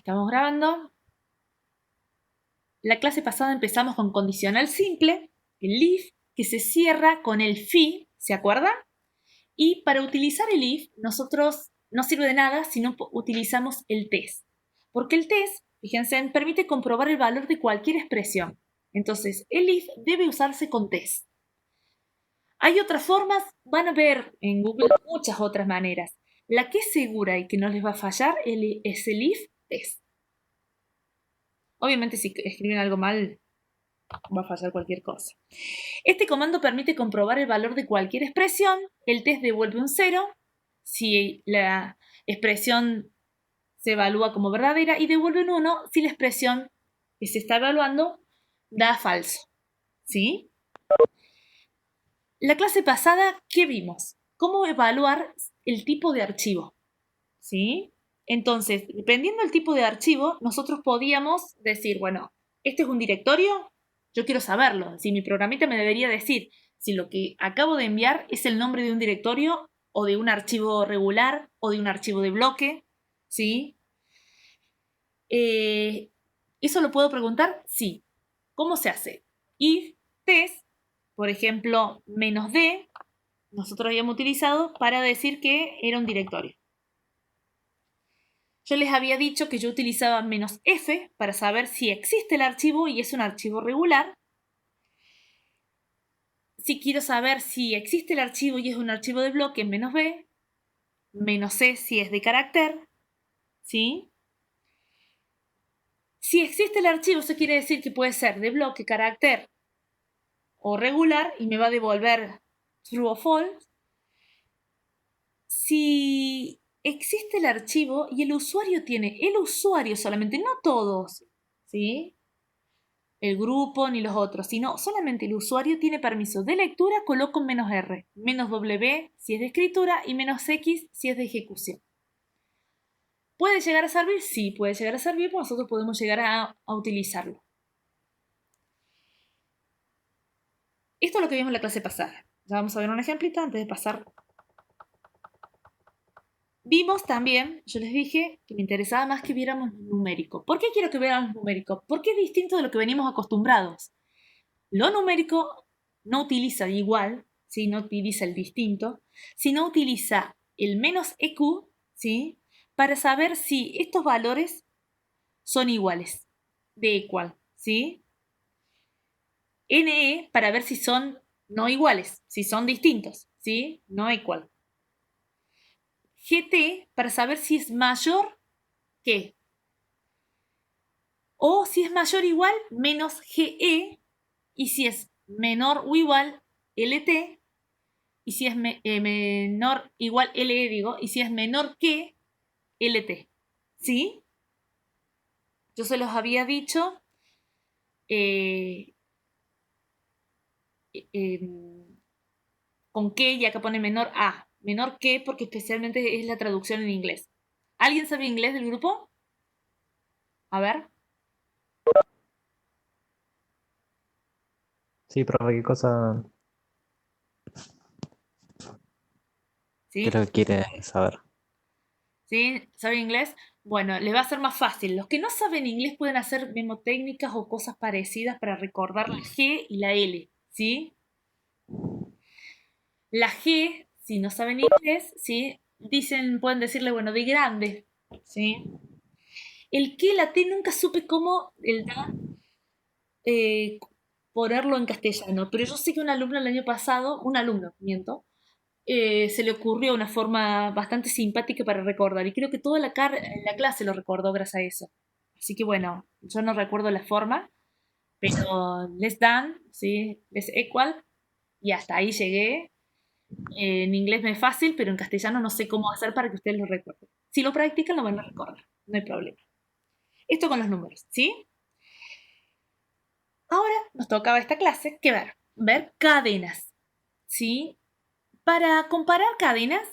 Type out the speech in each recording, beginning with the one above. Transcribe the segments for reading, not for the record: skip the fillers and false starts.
estamos grabando. La clase pasada empezamos con condicional simple, el if, que se cierra con el fi, ¿se acuerdan? Y para utilizar el if, nosotros no sirve de nada si no utilizamos el test. Porque el test, fíjense, permite comprobar el valor de cualquier expresión. Entonces, el if debe usarse con test. Hay otras formas, van a ver en Google muchas otras maneras. La que es segura y que no les va a fallar es el if test. Obviamente si escriben algo mal, va a fallar cualquier cosa. Este comando permite comprobar el valor de cualquier expresión. El test devuelve un 0 si la expresión se evalúa como verdadera y devuelve un 1 si la expresión que se está evaluando da falso. ¿Sí? La clase pasada, ¿qué vimos? Cómo evaluar el tipo de archivo. ¿Sí? Entonces, dependiendo del tipo de archivo, nosotros podíamos decir, bueno, este es un directorio, yo quiero saberlo. Si mi programita me debería decir si lo que acabo de enviar es el nombre de un directorio o de un archivo regular o de un archivo de bloque, ¿sí? ¿Eso lo puedo preguntar? Sí. ¿Cómo se hace? If test, por ejemplo, -d, nosotros habíamos utilizado para decir que era un directorio. Yo les había dicho que yo utilizaba -f para saber si existe el archivo y es un archivo regular. Si quiero saber si existe el archivo y es un archivo de bloque, -b, -c si es de carácter, ¿sí? Si existe el archivo, eso quiere decir que puede ser de bloque, carácter o regular y me va a devolver true o false. Si existe el archivo y el usuario tiene, el usuario solamente, no todos, ¿sí? El grupo ni los otros, sino solamente el usuario tiene permiso de lectura, coloco un -r, -w si es de escritura y -x si es de ejecución. ¿Puede llegar a servir? Sí, puede llegar a servir, porque nosotros podemos llegar a utilizarlo. Esto es lo que vimos en la clase pasada. Ya vamos a ver un ejemplito antes de pasar. Vimos también, yo les dije que me interesaba más que viéramos numérico. ¿Por qué quiero que viéramos numérico? Porque es distinto de lo que venimos acostumbrados. Lo numérico no utiliza igual, ¿sí? No utiliza el distinto, sino utiliza el -eq, ¿sí? Para saber si estos valores son iguales, de equal, ¿sí? NE para ver si son no iguales, si son distintos, ¿sí? No equal. GT para saber si es mayor que. O si es mayor o igual, menos GE. Y si es menor o igual, LT. Y si es menor igual LE, digo. Y si es menor que LT. ¿Sí? Yo se los había dicho. Con que, y acá pone menor a. Menor que porque especialmente es la traducción en inglés. ¿Alguien sabe inglés del grupo? A ver. Sí, profe, ¿qué cosa ¿Sí? creo que quiere saber? ¿Sí? ¿Sabe inglés? Bueno, les va a ser más fácil. Los que no saben inglés pueden hacer memotécnicas o cosas parecidas para recordar la G y la L, ¿sí? La G, si no saben inglés, ¿sí? Pueden decirle, bueno, de grande, ¿sí? El que, la T, nunca supe cómo el da ponerlo en castellano, pero yo sé que un alumno el año pasado, un alumno, miento, se le ocurrió una forma bastante simpática para recordar y creo que toda la clase lo recordó gracias a eso. Así que bueno, yo no recuerdo la forma, pero less than, ¿sí? Less equal, y hasta ahí llegué. En inglés me es fácil, pero en castellano no sé cómo hacer para que ustedes lo recuerden. Si lo practican, lo van a recordar, no hay problema. Esto con los números, ¿sí? Ahora nos tocaba esta clase que ver cadenas, ¿sí? Para comparar cadenas,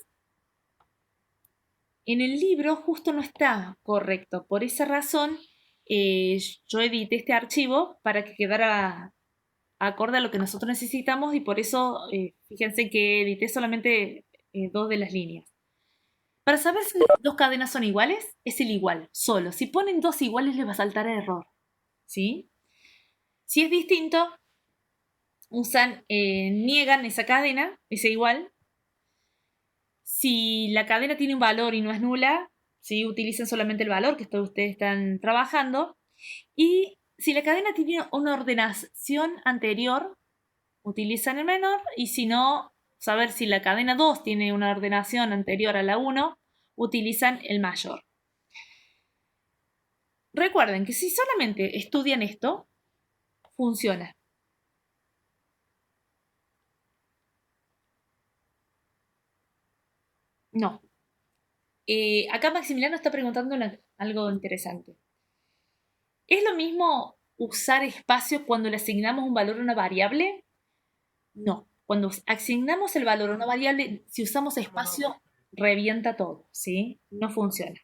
en el libro justo no está correcto. Por esa razón, yo edité este archivo para que quedara acorde a lo que nosotros necesitamos y por eso, fíjense que edité solamente 2 de las líneas. Para saber si dos cadenas son iguales, es el igual, solo. Si ponen dos iguales, les va a saltar error. ¿Sí? Si es distinto, niegan esa cadena, ese igual. Si la cadena tiene un valor y no es nula, ¿sí? Utilizan solamente el valor que ustedes están trabajando. Y si la cadena tiene una ordenación anterior, utilizan el menor. Y si no, saber si la cadena 2 tiene una ordenación anterior a la 1, utilizan el mayor. Recuerden que si solamente estudian esto, funciona. No. Acá Maximiliano está preguntando algo interesante. ¿Es lo mismo usar espacio cuando le asignamos un valor a una variable? No. Cuando asignamos el valor a una variable, si usamos espacio, revienta todo, ¿sí? No funciona.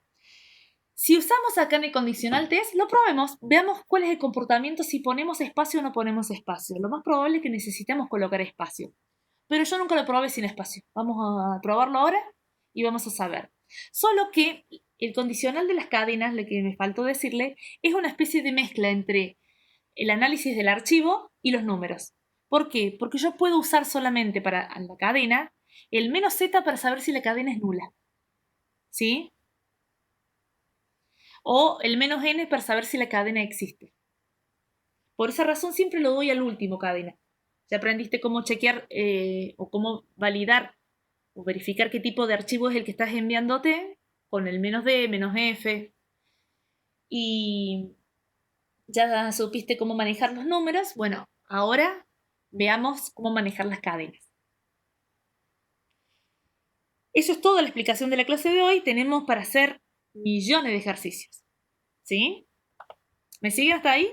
Si usamos acá en el condicional test, lo probemos, veamos cuál es el comportamiento si ponemos espacio o no ponemos espacio. Lo más probable es que necesitemos colocar espacio. Pero yo nunca lo probé sin espacio. Vamos a probarlo ahora y vamos a saber. Solo que el condicional de las cadenas, lo que me faltó decirle, es una especie de mezcla entre el análisis del archivo y los números. ¿Por qué? Porque yo puedo usar solamente para la cadena el -z para saber si la cadena es nula. ¿Sí? O el -n para saber si la cadena existe. Por esa razón siempre lo doy al último cadena. Ya aprendiste cómo chequear o cómo validar o verificar qué tipo de archivo es el que estás enviándote con el -d, -f. Y ya supiste cómo manejar los números. Bueno, ahora veamos cómo manejar las cadenas. Eso es toda la explicación de la clase de hoy. Tenemos para hacer millones de ejercicios. ¿Sí? ¿Me siguen hasta ahí?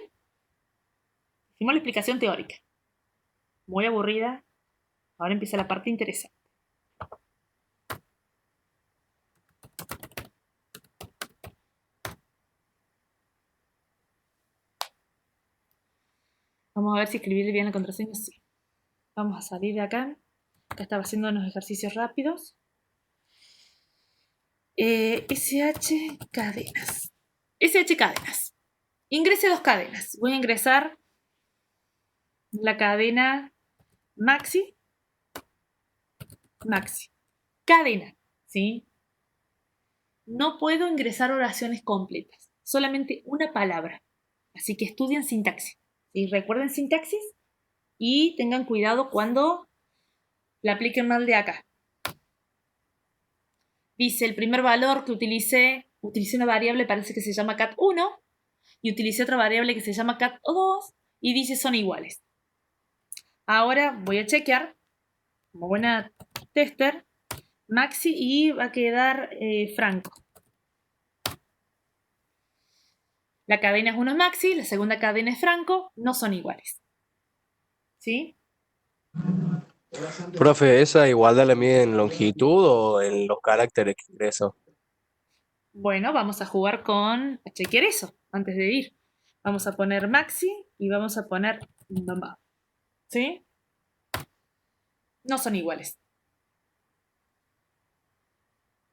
Hicimos la explicación teórica. Muy aburrida. Ahora empieza la parte interesante. Vamos a ver si escribir bien la contraseña. Sí. Vamos a salir de acá. Acá estaba haciendo unos ejercicios rápidos. SH cadenas. SH cadenas. Ingrese dos cadenas. Voy a ingresar la cadena Maxi. Maxi. Cadena. ¿Sí? No puedo ingresar oraciones completas. Solamente una palabra. Así que estudien sintaxis. ¿Sí? Recuerden sintaxis y tengan cuidado cuando la apliquen mal de acá. Dice el primer valor que utilicé una variable, parece que se llama cat1, y utilicé otra variable que se llama cat2, y dice son iguales. Ahora voy a chequear, como buena tester, Maxi, y va a quedar Franco. La cadena es 1 es Maxi, la segunda cadena es Franco, no son iguales. ¿Sí? Profe, ¿esa igualdad la mide en longitud o en los caracteres que ingreso? Bueno, vamos a jugar a chequear eso antes de ir. Vamos a poner Maxi y vamos a poner mamá. ¿Sí? No son iguales.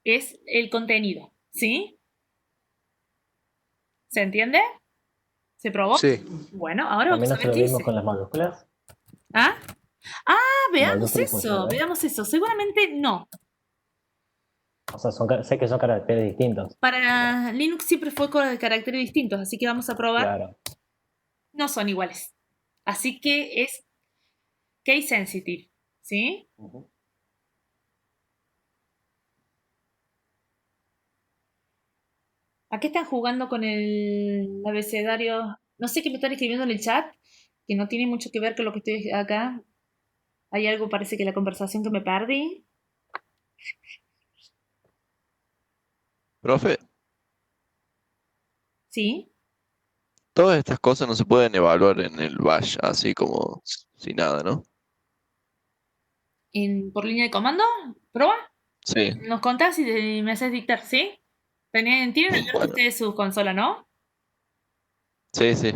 Es el contenido. ¿Sí? ¿Se entiende? ¿Se probó? Sí. Bueno, ahora También vamos a hace ver lo qué mismo dice. con las mayúsculas. ¿Ah? Ah, veamos Mayúsculas funciona, eso, ¿verdad? veamos eso. Seguramente no. O sea, sé que son caracteres distintos. Para Linux siempre fue con caracteres distintos, así que vamos a probar. Claro. No son iguales. Así que es case sensitive. ¿Sí? Ujú. ¿A qué están jugando con el abecedario? No sé qué me están escribiendo en el chat, que no tiene mucho que ver con lo que estoy acá. Hay algo, parece que la conversación que me perdí. Profe, ¿Sí? todas estas cosas no se pueden evaluar en el bash, así como sin nada, ¿no? ¿Por línea de comando? ¿Proba? Sí, Nos contás y me haces dictar, ¿sí? Tienen abierto bueno, ustedes su consola, ¿no? sí, sí.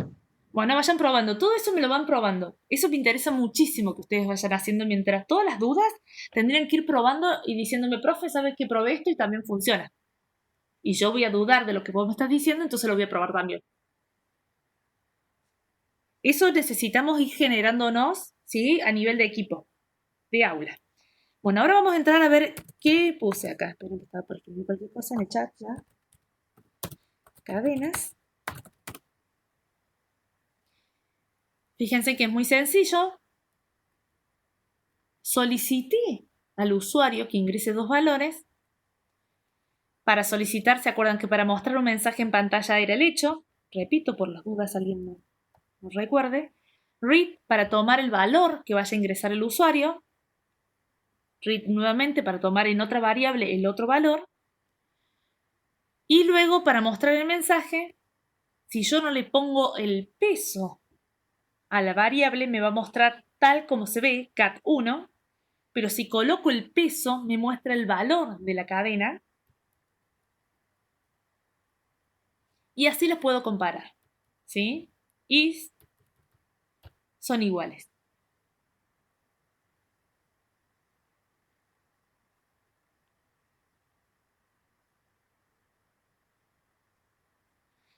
Bueno, vayan probando. Todo eso me lo van probando. Eso me interesa muchísimo que ustedes vayan haciendo mientras todas las dudas tendrían que ir probando y diciéndome, profe, ¿sabes que probé esto y también funciona? Y yo voy a dudar de lo que vos me estás diciendo, entonces lo voy a probar también. Eso necesitamos ir generándonos, ¿sí? A nivel de equipo, de aula. Bueno, ahora vamos a entrar a ver qué puse acá. Esperen que estaba por escribir cualquier cosa en el chat ya. Cadenas. Fíjense que es muy sencillo. Solicité al usuario que ingrese 2 valores. Para solicitar, ¿se acuerdan que para mostrar un mensaje en pantalla era el hecho? Repito, por las dudas alguien no recuerde. Read para tomar el valor que vaya a ingresar el usuario. Read nuevamente para tomar en otra variable el otro valor. Y luego para mostrar el mensaje, si yo no le pongo el peso a la variable, me va a mostrar tal como se ve, cat1, pero si coloco el peso, me muestra el valor de la cadena. Y así los puedo comparar, ¿sí? Y son iguales.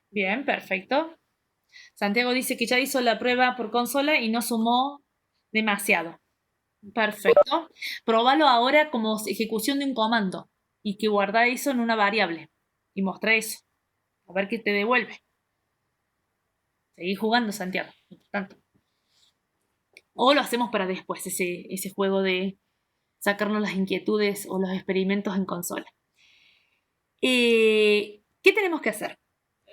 Bien, perfecto. Santiago dice que ya hizo la prueba por consola y no sumó demasiado. Perfecto. Próbalo ahora como ejecución de un comando y que guarda eso en una variable y muestra eso. A ver qué te devuelve. Seguí jugando, Santiago. Tanto. O lo hacemos para después, ese juego de sacarnos las inquietudes o los experimentos en consola. ¿Qué tenemos que hacer?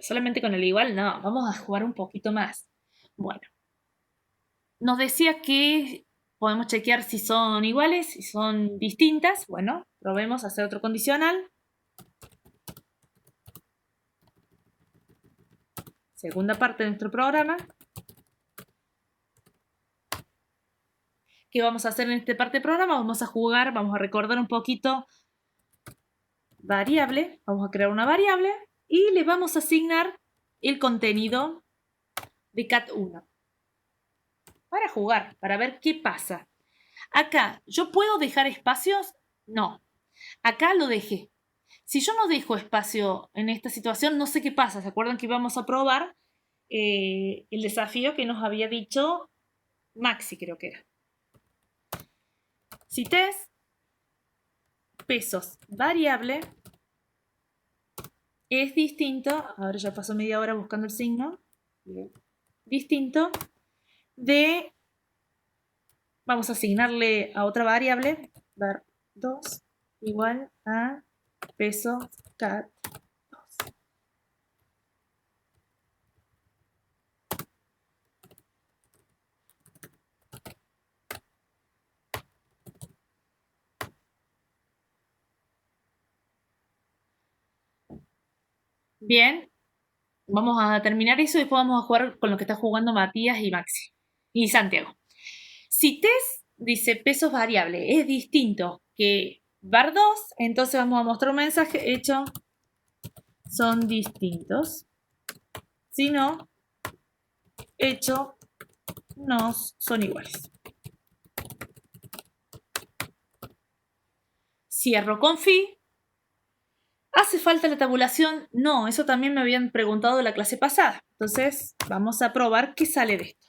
¿Solamente con el igual? No, vamos a jugar un poquito más. Bueno, nos decía que podemos chequear si son iguales, si son distintas. Bueno, probemos a hacer otro condicional. Segunda parte de nuestro programa. ¿Qué vamos a hacer en esta parte del programa? Vamos a jugar, vamos a recordar un poquito variable. Vamos a crear una variable y le vamos a asignar el contenido de cat1. Para jugar, para ver qué pasa. Acá, ¿yo puedo dejar espacios? No. Acá lo dejé. Si yo no dejo espacio en esta situación, no sé qué pasa. ¿Se acuerdan que íbamos a probar el desafío que nos había dicho Maxi, creo que era? Si test pesos variable es distinto, ahora ya pasó media hora buscando el signo, distinto de, vamos a asignarle a otra variable, var2 igual a peso cat. Bien, vamos a terminar eso y después vamos a jugar con lo que está jugando Matías y Maxi y Santiago. Si test dice pesos variable es distinto que var2, entonces vamos a mostrar un mensaje hecho son distintos. Si no, hecho no son iguales. Cierro con fi. ¿Hace falta la tabulación? No, eso también me habían preguntado la clase pasada. Entonces, vamos a probar qué sale de esto.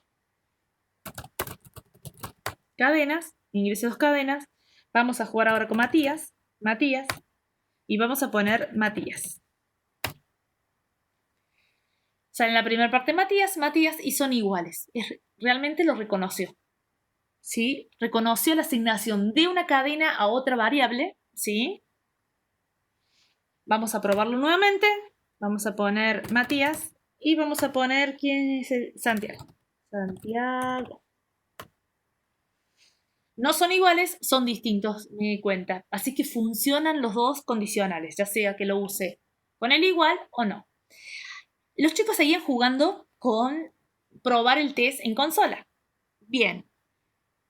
Cadenas, ingrese 2 cadenas. Vamos a jugar ahora con Matías, y vamos a poner Matías. Sale en la primera parte Matías, y son iguales. Realmente lo reconoció. ¿Sí? Reconoció la asignación de una cadena a otra variable. ¿Sí? Vamos a probarlo nuevamente. Vamos a poner Matías y vamos a poner ¿quién es el? Santiago. Santiago. No son iguales, son distintos, me di cuenta. Así que funcionan los dos condicionales, ya sea que lo use con el igual o no. Los chicos seguían jugando con probar el test en consola. Bien.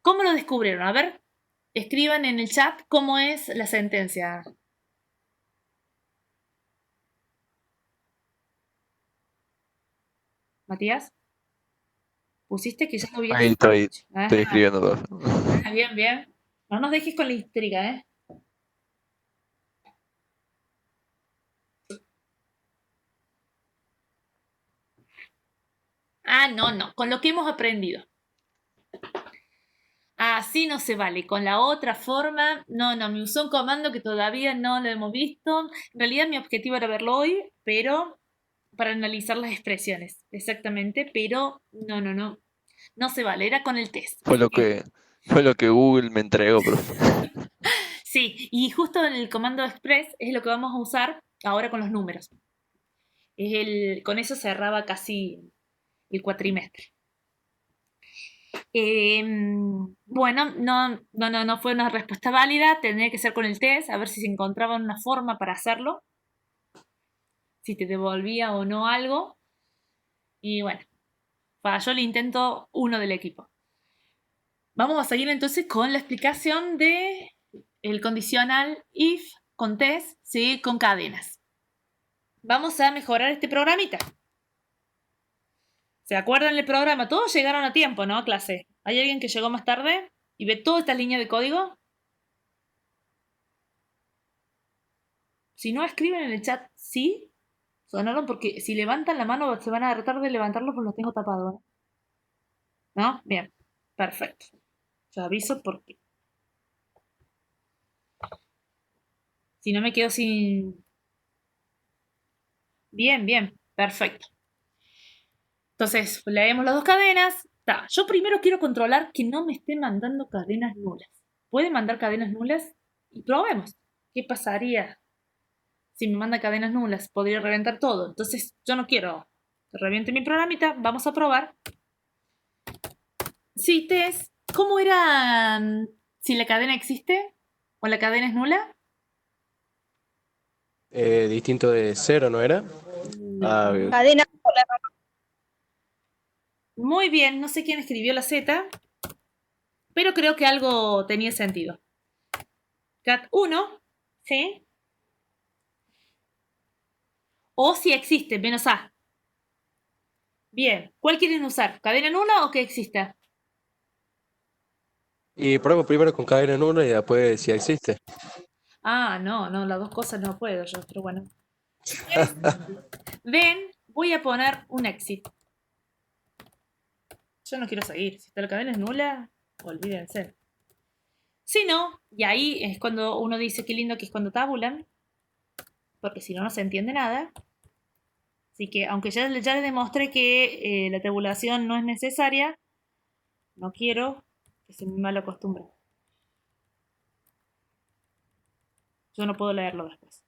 ¿Cómo lo descubrieron? A ver, escriban en el chat cómo es la sentencia. Matías. Pusiste que ya lo habías Ahí estoy Ajá, escribiendo todo. bien, bien. No nos dejes con la intriga, ¿eh? Ah, no, no, con lo que hemos aprendido. Así no se vale. Con la otra forma, no, me usó un comando que todavía no lo hemos visto. En realidad mi objetivo era verlo hoy, pero para analizar las expresiones, exactamente, pero no. No se vale, era con el test. Fue lo que Google me entregó, profe. Sí, y justo el comando express es lo que vamos a usar ahora con los números. Con eso cerraba casi el cuatrimestre. Bueno, no fue una respuesta válida, tendría que ser con el test, a ver si se encontraba una forma para hacerlo, si te devolvía o no algo. Y bueno, falló el intento uno del equipo. Vamos a seguir entonces con la explicación de el condicional if con test, ¿sí? Con cadenas. Vamos a mejorar este programita. ¿Se acuerdan del programa? Todos llegaron a tiempo, ¿no? A clase. ¿Hay alguien que llegó más tarde y ve toda esta línea de código? Si no, escriben en el chat sí. Sonaron porque si levantan la mano se van a tratar de levantarlo porque los tengo tapados. ¿No? Bien. Perfecto. Yo aviso porque si no me quedo sin... Bien. Perfecto. Entonces, leemos las dos cadenas. Yo primero quiero controlar que no me esté mandando cadenas nulas. ¿Puede mandar cadenas nulas? Y probemos. ¿Qué pasaría si me manda cadenas nulas? Podría reventar todo. Entonces, yo no quiero que reviente mi programita. Vamos a probar. Sí, test. ¿Cómo era si la cadena existe o la cadena es nula? Distinto de cero, ¿no era? No. Bien. Cadena. Muy bien, no sé quién escribió la Z, pero creo que algo tenía sentido. Cat 1, ¿sí? O si existe, menos A. Bien, ¿cuál quieren usar? ¿Cadena nula o que exista? Y probemos primero con cadena en uno y después si existe. Ah, no, las dos cosas no puedo yo, pero bueno. Ven, voy a poner un exit. Yo no quiero seguir. Si la cadena es nula, olvídense. Si no, y ahí es cuando uno dice qué lindo que es cuando tabulan, porque si no, no se entiende nada. Así que, aunque ya les demostré que la tabulación no es necesaria, no quiero que se me mal acostumbre. Yo no puedo leerlo después.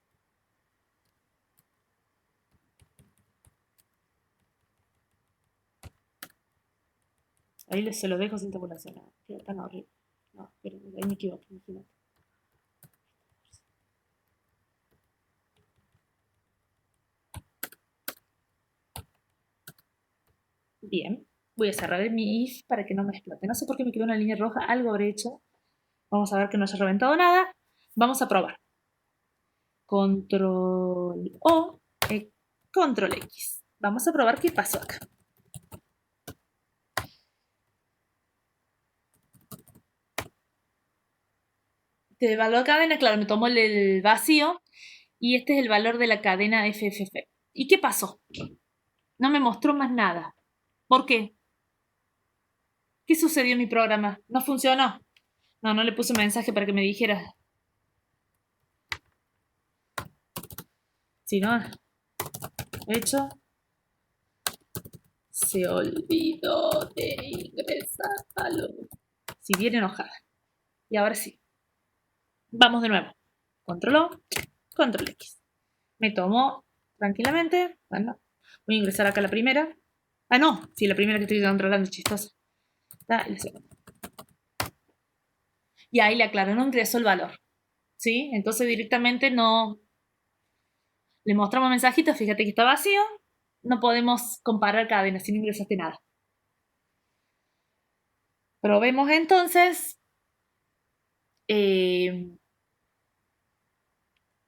Ahí se lo dejo sin tabulación. No, queda tan horrible. No, pero ahí me equivoqué, imagínate. Bien, voy a cerrar mi if para que no me explote. No sé por qué me quedó una línea roja, algo habré hecho. Vamos a ver que no haya reventado nada. Vamos a probar. Control O, Control X. Vamos a probar qué pasó acá. Este valor de cadena, claro, me tomó el vacío y este es el valor de la cadena FFF. ¿Y qué pasó? No me mostró más nada. ¿Por qué? ¿Qué sucedió en mi programa? ¿No funcionó? No le puse un mensaje para que me dijera. Si no, hecho, se olvidó de ingresar a lo... Si bien enojada. Y ahora sí. Vamos de nuevo. Control O, Control X. Me tomó tranquilamente. Bueno, voy a ingresar acá la primera. Ah, no. Sí, la primera que estoy controlando es chistosa. Y la segunda. Y ahí le aclaro, no ingresó el valor. ¿Sí? Entonces directamente no... Le mostramos mensajitos, fíjate que está vacío. No podemos comparar cadenas si no ingresaste nada. Probemos entonces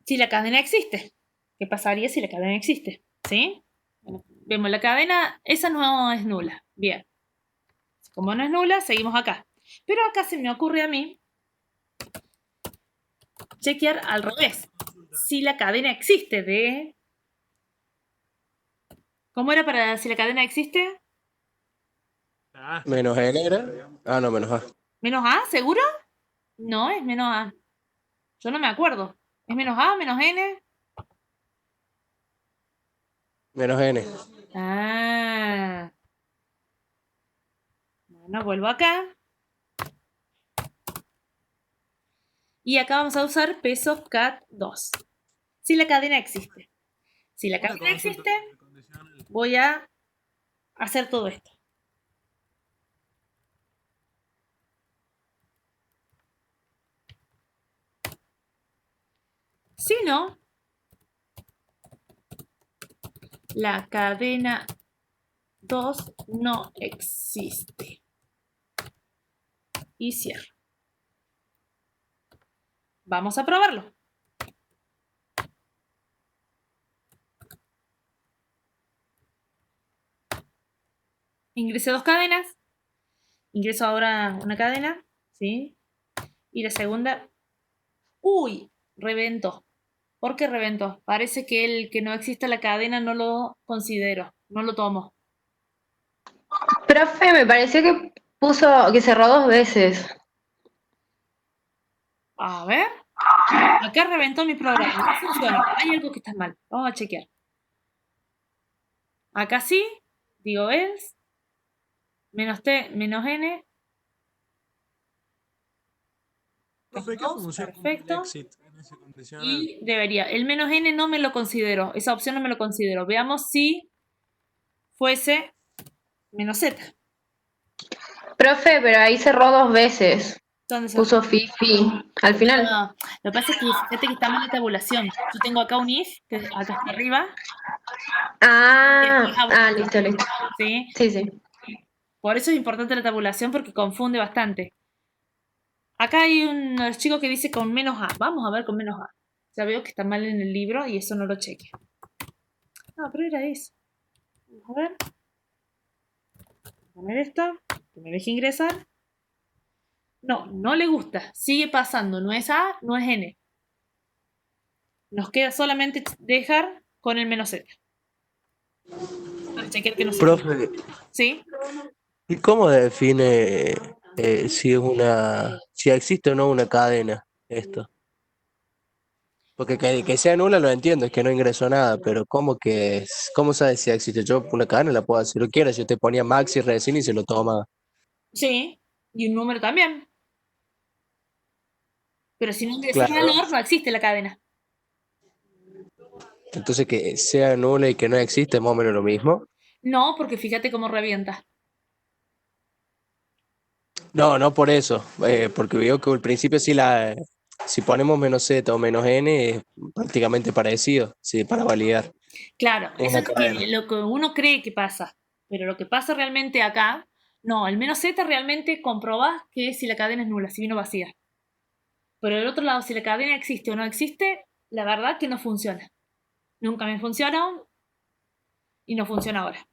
si la cadena existe. ¿Qué pasaría si la cadena existe? ¿Sí? Bueno, vemos la cadena, esa no es nula. Bien. Como no es nula, seguimos acá. Pero acá se me ocurre a mí chequear al revés. Si la cadena existe de... ¿Cómo era para si la cadena existe? Menos N era. Ah, no, menos A. ¿Menos A? ¿Seguro? No, es menos A. Yo no me acuerdo. ¿Es menos A, menos N? Menos N. Ah. Bueno, vuelvo acá. Y acá vamos a usar peso cat 2. Si la cadena existe. Si la cadena existe, voy a hacer todo esto. Si no, la cadena 2 no existe. Y cierro. Vamos a probarlo. Ingresé 2 cadenas. Ingreso ahora una cadena, ¿sí? Y la segunda... ¡Uy! Reventó. ¿Por qué reventó? Parece que el que no exista la cadena no lo considero, no lo tomo. Profe, me pareció que que cerró 2 veces. A ver. Acá reventó mi programa. No funciona. Hay algo que está mal. Vamos a chequear. Acá sí. Digo else. Menos T, menos N. Profe, ¿qué Dos, función cumple el perfecto. exit en ese condicional? Y debería. El menos N no me lo considero. Esa opción no me lo considero. Veamos si fuese menos Z. Profe, pero ahí cerró 2 veces. ¿Dónde se Puso Fifi. Al final. No, lo que pasa es que fíjate que está mal la tabulación. Yo tengo acá un if, que acá está arriba, Listo, listo. ¿sí? Sí, sí. Por eso es importante la tabulación porque confunde bastante. Acá hay un chico que dice con menos A. Vamos a ver con menos A. Ya veo que está mal en el libro y eso no lo cheque. Ah, pero era eso. Vamos a ver. Voy a poner esto. Que me deje ingresar. No, no le gusta. Sigue pasando. No es A, no es N. Nos queda solamente dejar con el menos Z. Para chequear que no se... Profe, ¿Sí? ¿y cómo define si existe o no una cadena esto? Porque que sea nula lo entiendo, es que no ingresó nada, pero ¿cómo sabes si existe? Yo una cadena la puedo hacer lo quiera, yo te ponía Maxi recién y se lo toma. Sí. Y un número también. Pero si no ingresa Claro. valor, no existe la cadena. Entonces que sea nula y que no existe es más o menos lo mismo. No, porque fíjate cómo revienta. No, no por eso, porque veo que al principio si ponemos menos Z o menos N es prácticamente parecido, sí, para validar Claro, eso una es cadena. lo que uno cree que pasa. Pero lo que pasa realmente acá, no, el menos Z realmente comprobás que si la cadena es nula, si vino vacía. Pero del otro lado, si la cadena existe o no existe, la verdad que no funciona. Nunca me funcionó y no funciona ahora.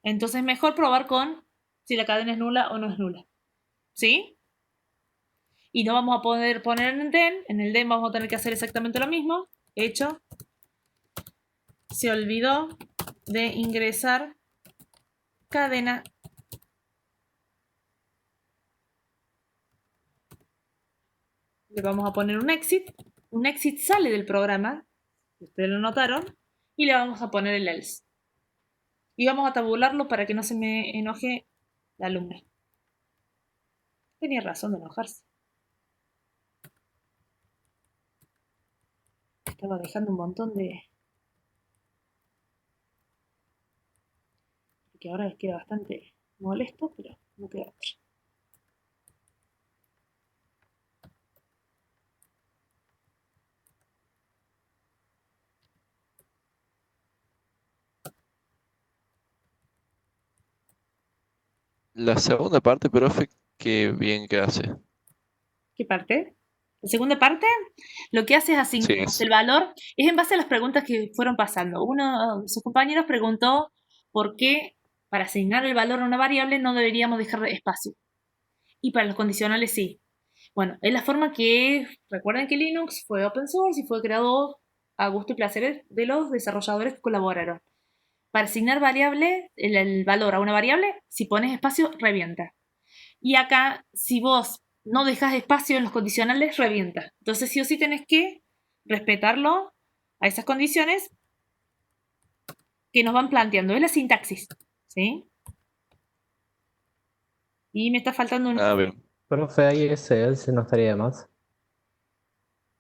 Entonces es mejor probar con si la cadena es nula o no es nula. ¿Sí? Y no vamos a poder poner en el den. En el den vamos a tener que hacer exactamente lo mismo. Hecho. Se olvidó de ingresar cadena. Le vamos a poner un exit. Un exit sale del programa. Ustedes lo notaron. Y le vamos a poner el else. Y vamos a tabularlo para que no se me enoje la alumna. Tenía razón de enojarse. Estaba dejando un montón de... que ahora les queda bastante molesto, pero no queda otra. La segunda parte, profe, qué bien que hace. ¿Qué parte? La segunda parte, lo que hace es asignar Sí, el valor, es en base a las preguntas que fueron pasando. Uno de sus compañeros preguntó por qué para asignar el valor a una variable no deberíamos dejar espacio. Y para los condicionales sí. Bueno, es la forma que, recuerden que Linux fue open source y fue creado a gusto y placer de los desarrolladores que colaboraron. Para asignar variable, el valor a una variable, si pones espacio, revienta. Y acá, si vos no dejas espacio en los condicionales, revienta. Entonces, sí o sí tenés que respetarlo a esas condiciones que nos van planteando. Es la sintaxis, ¿sí? Y me está faltando un... Ah, bien. Profe, ahí ese else no estaría de más.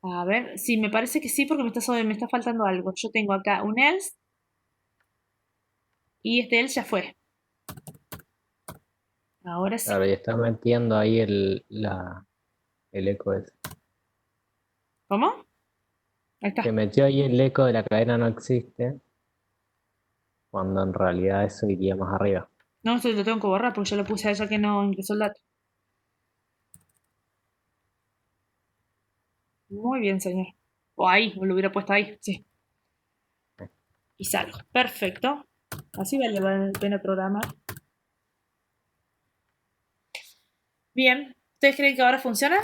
A ver, sí, me parece que sí, porque me está faltando algo. Yo tengo acá un else y este else ya fue. Ahora sí. Claro, y está metiendo ahí el eco ese. ¿Cómo? Ahí Que está. metió ahí el eco de la cadena no existe, cuando en realidad eso iría más arriba. No, esto lo tengo que borrar porque yo lo puse a ella que no ingresó el dato. Muy bien, señor. O ahí, o lo hubiera puesto ahí, sí. Y salgo. Perfecto. Así vale la pena programar. Bien. ¿Ustedes creen que ahora funciona?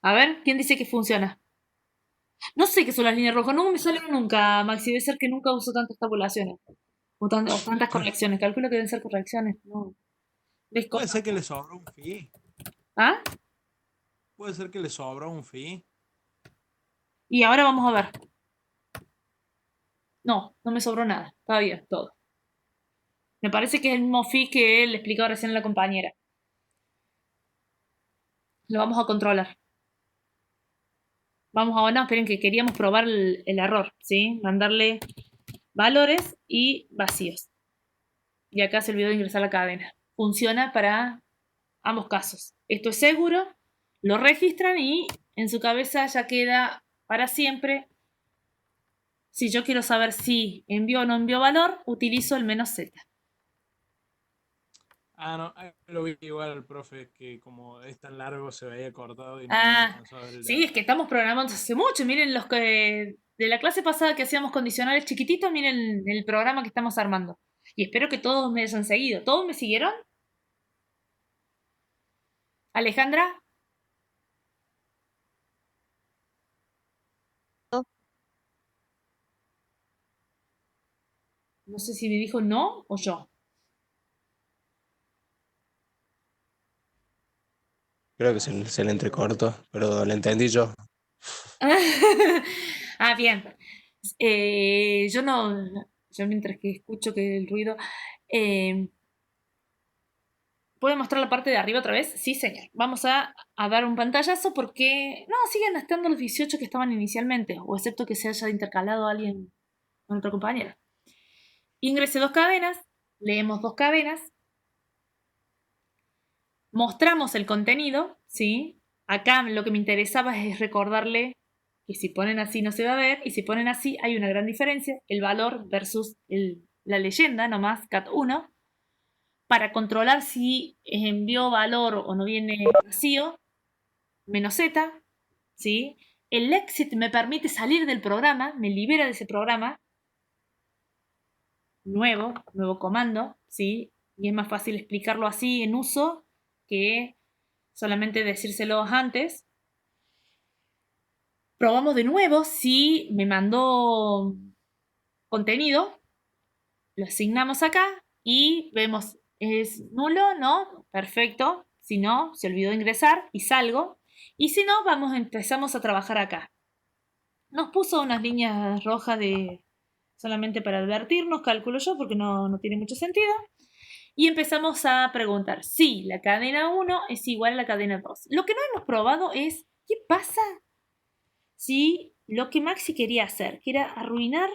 A ver, ¿quién dice que funciona? No sé qué son las líneas rojas. No me salen nunca, Maxi. Debe ser que nunca uso tantas tabulaciones. O tantas correcciones. Calculo que deben ser correcciones. No. Puede ser que le sobra un fee. ¿Ah? Puede ser que le sobra un fee. Y ahora vamos a ver. No, no me sobró nada. Está bien, todo. Me parece que es el mismo fee que le explicaba recién a la compañera. Lo vamos a controlar. Vamos a, no, esperen que queríamos probar el error, ¿sí? Mandarle valores y vacíos. Y acá se olvidó de ingresar la cadena. Funciona para ambos casos. Esto es seguro, lo registran y en su cabeza ya queda para siempre. Si yo quiero saber si envió o no envió valor, utilizo el -z. Ah, no, lo vi igual el profe, que como es tan largo se veía cortado y no Ah, alcanzó a ver el sí, dato. es que estamos programando hace mucho. Miren los que de la clase pasada que hacíamos condicionales chiquititos, miren el programa que estamos armando. Y espero que todos me hayan seguido. ¿Todos me siguieron? Alejandra, no sé si me dijo no o yo. Creo que se le entrecortó, pero le entendí yo. Ah, bien. Yo no, yo mientras que escucho que el ruido, eh, ¿puede mostrar la parte de arriba otra vez? Sí, señor. Vamos a dar un pantallazo porque, no, siguen estando los 18 que estaban inicialmente, o excepto que se haya intercalado alguien con otro compañero. Ingrese 2 cadenas, leemos 2 cadenas, mostramos el contenido, ¿sí? Acá lo que me interesaba es recordarle que si ponen así no se va a ver, y si ponen así hay una gran diferencia, el valor versus la leyenda, nomás, cat1, para controlar si envió valor o no viene vacío, -z, ¿sí? El exit me permite salir del programa, me libera de ese programa, nuevo comando, ¿sí? Y es más fácil explicarlo así en uso que solamente decírselos antes. Probamos de nuevo si me mandó contenido, lo asignamos acá y vemos, ¿es nulo? No, perfecto. Si no, se olvidó de ingresar y salgo. Y si no, empezamos a trabajar acá. Nos puso unas líneas rojas de solamente para advertirnos, calculo yo, porque no tiene mucho sentido. Y empezamos a preguntar si la cadena 1 es igual a la cadena 2. Lo que no hemos probado es, ¿qué pasa si lo que Maxi quería hacer, que era arruinar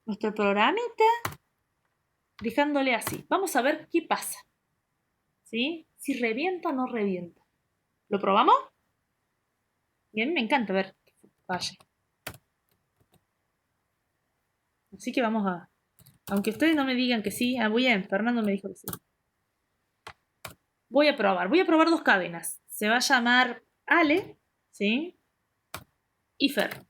nuestro programita dejándole así? Vamos a ver qué pasa. ¿Sí? Si revienta o no revienta. ¿Lo probamos? Bien, me encanta ver que falle. Así que vamos a... Aunque ustedes no me digan que sí, bien, Fernando me dijo que sí. Voy a probar 2 cadenas. Se va a llamar Ale, ¿sí? Y Fer.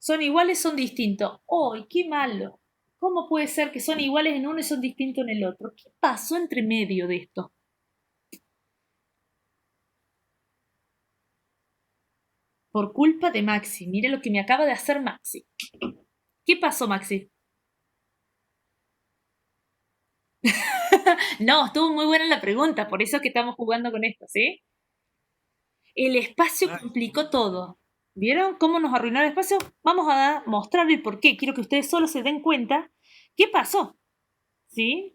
Son iguales, son distintos. ¡Ay, qué malo! ¿Cómo puede ser que son iguales en uno y son distintos en el otro? ¿Qué pasó entre medio de esto? Por culpa de Maxi. Mire lo que me acaba de hacer Maxi. ¿Qué pasó, Maxi? No, estuvo muy buena la pregunta, por eso que estamos jugando con esto, ¿sí? El espacio complicó todo. ¿Vieron cómo nos arruinó el espacio? Vamos a mostrar el por qué. Quiero que ustedes solo se den cuenta qué pasó. ¿Sí?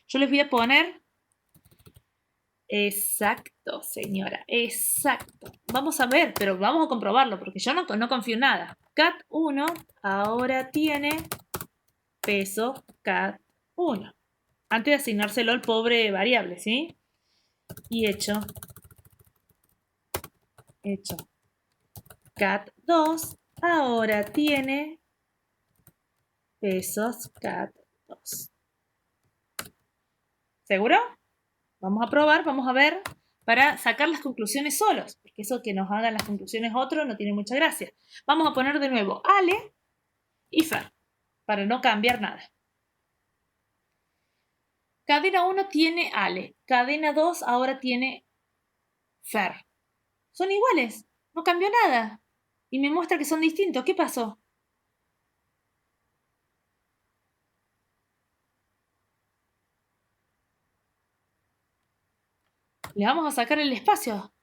Yo les voy a poner... Exacto, señora. Exacto. Vamos a ver, pero vamos a comprobarlo, porque yo no confío en nada. Cat 1 ahora tiene peso Cat 1. Antes de asignárselo al pobre variable, ¿sí? Y hecho. Cat 2 ahora tiene pesos Cat 2. ¿Seguro? Vamos a probar, vamos a ver, para sacar las conclusiones solos, porque eso que nos hagan las conclusiones otros no tiene mucha gracia. Vamos a poner de nuevo Ale y Fer, para no cambiar nada. Cadena 1 tiene Ale, cadena 2 ahora tiene Fer. Son iguales, no cambió nada. Y me muestra que son distintos. ¿Qué pasó? Le vamos a sacar el espacio.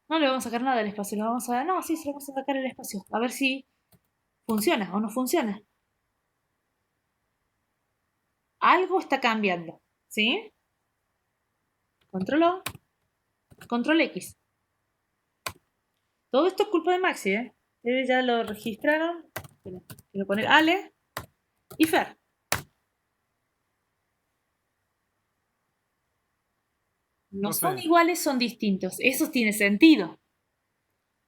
No le vamos a sacar nada del espacio, le vamos a... No, sí, se le vamos a sacar el espacio. A ver si funciona o no funciona. Algo está cambiando, ¿sí? Control O, Control X. Todo esto es culpa de Maxi, ¿eh? Ustedes ya lo registraron. Quiero poner Ale y Fer. No son iguales, son distintos. Eso tiene sentido.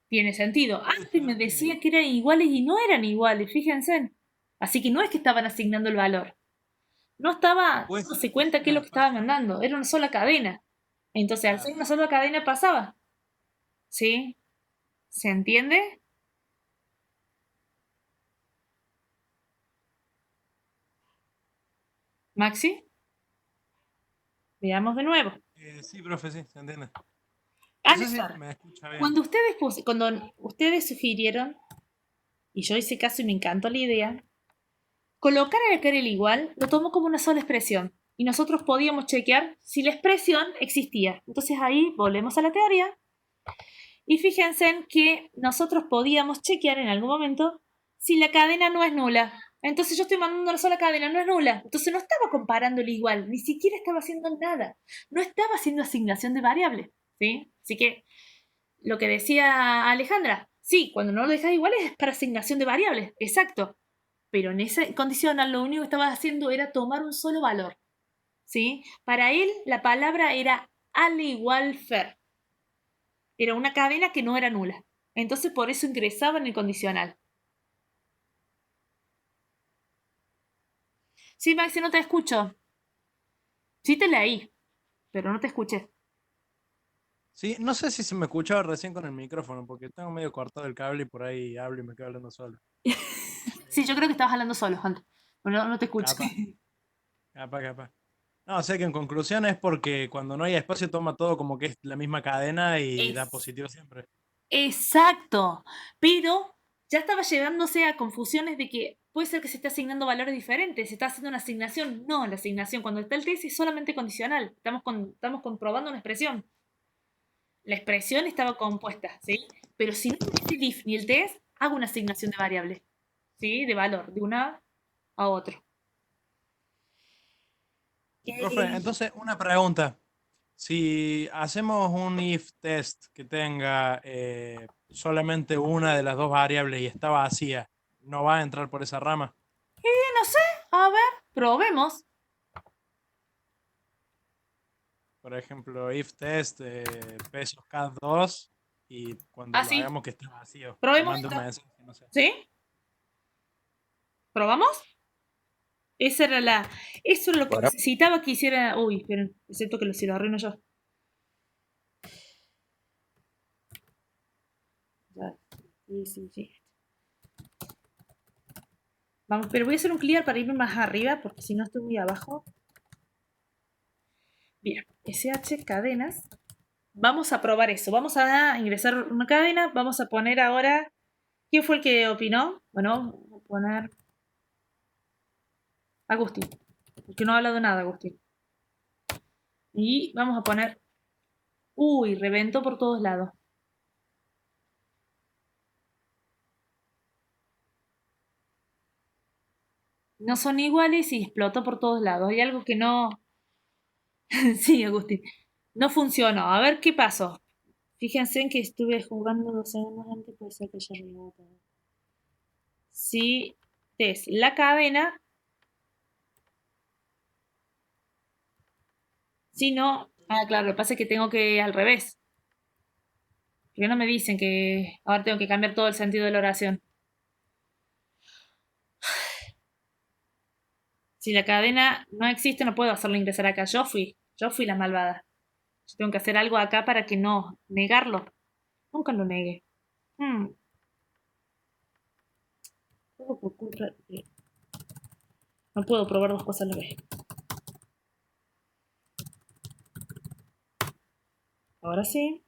Tiene sentido. Antes me decía que eran iguales y no eran iguales, fíjense. Así que no es que estaban asignando el valor. No estaba dándose cuenta qué es lo que estaba mandando. Era una sola cadena. Entonces, al ser una sola cadena pasaba. ¿Sí? ¿Se entiende? ¿Maxi? Veamos de nuevo. Sí, profe, sí, se entiende. Ah, No sé si me escucha bien. Cuando ustedes sugirieron, y yo hice caso y me encantó la idea, colocar el que era el igual lo tomó como una sola expresión. Y nosotros podíamos chequear si la expresión existía. Entonces ahí volvemos a la teoría. Y fíjense en que nosotros podíamos chequear en algún momento si la cadena no es nula. Entonces yo estoy mandando una sola cadena, no es nula. Entonces no estaba comparando el igual, ni siquiera estaba haciendo nada. No estaba haciendo asignación de variables, ¿sí? Así que lo que decía Alejandra, sí, cuando no lo dejas igual es para asignación de variables, exacto. Pero en ese condicional lo único que estaba haciendo era tomar un solo valor, ¿sí? Para él la palabra era al igual Fer. Era una cadena que no era nula. Entonces por eso ingresaba en el condicional. Sí, Maxi, no te escucho. Sí te leí, pero no te escuché. Sí, no sé si se me escuchaba recién con el micrófono, porque tengo medio cortado el cable y por ahí hablo y me quedo hablando solo. Sí, yo creo que estabas hablando solo, Juan. Bueno, no te escucho. Capaz. No, sé que en conclusión es porque cuando no hay espacio toma todo como que es la misma cadena y da positivo siempre. Exacto. Pero ya estaba llevándose a confusiones de que puede ser que se esté asignando valores diferentes, se está haciendo una asignación. No, la asignación cuando está el test es solamente condicional. Estamos comprobando una expresión. La expresión estaba compuesta, ¿sí? Pero si no existe el if ni el test, hago una asignación de variable, ¿sí? De valor, de una a otro. Profe, entonces una pregunta. Si hacemos un if test que tenga solamente una de las dos variables y está vacía, ¿no va a entrar por esa rama? No sé, a ver, probemos. Por ejemplo, if test pesos K2 y cuando lo sí. hagamos que esté vacío, que Probemos mande un esto. mensaje, no sé. ¿Sí? ¿Probamos? Esa era la. Eso era lo que Bueno. necesitaba que hiciera. Uy, esperen, excepto que si lo arruino yo. Ya, sí. Vamos, pero voy a hacer un clear para irme más arriba, porque si no estoy muy abajo. Bien, SH cadenas. Vamos a probar eso. Vamos a ingresar una cadena. Vamos a poner ahora. ¿Quién fue el que opinó? Bueno, voy a poner. Agustín. Porque no ha hablado nada, Agustín. Y vamos a poner. Uy, reventó por todos lados. No son iguales y explotó por todos lados. Hay algo que no. Sí, Agustín. No funcionó. A ver qué pasó. Fíjense en que estuve jugando 2 segundos antes, puede ser que haya arreglado todo. Si es la cadena. Si no. Ah, claro, lo que pasa es que tengo que al revés. Porque no me dicen que ahora tengo que cambiar todo el sentido de la oración. Si la cadena no existe, no puedo hacerlo ingresar acá. Yo fui la malvada. Yo tengo que hacer algo acá para que no negarlo. Nunca lo negué. Todo por culpa de- No puedo probar 2 cosas a la vez. Ahora sí.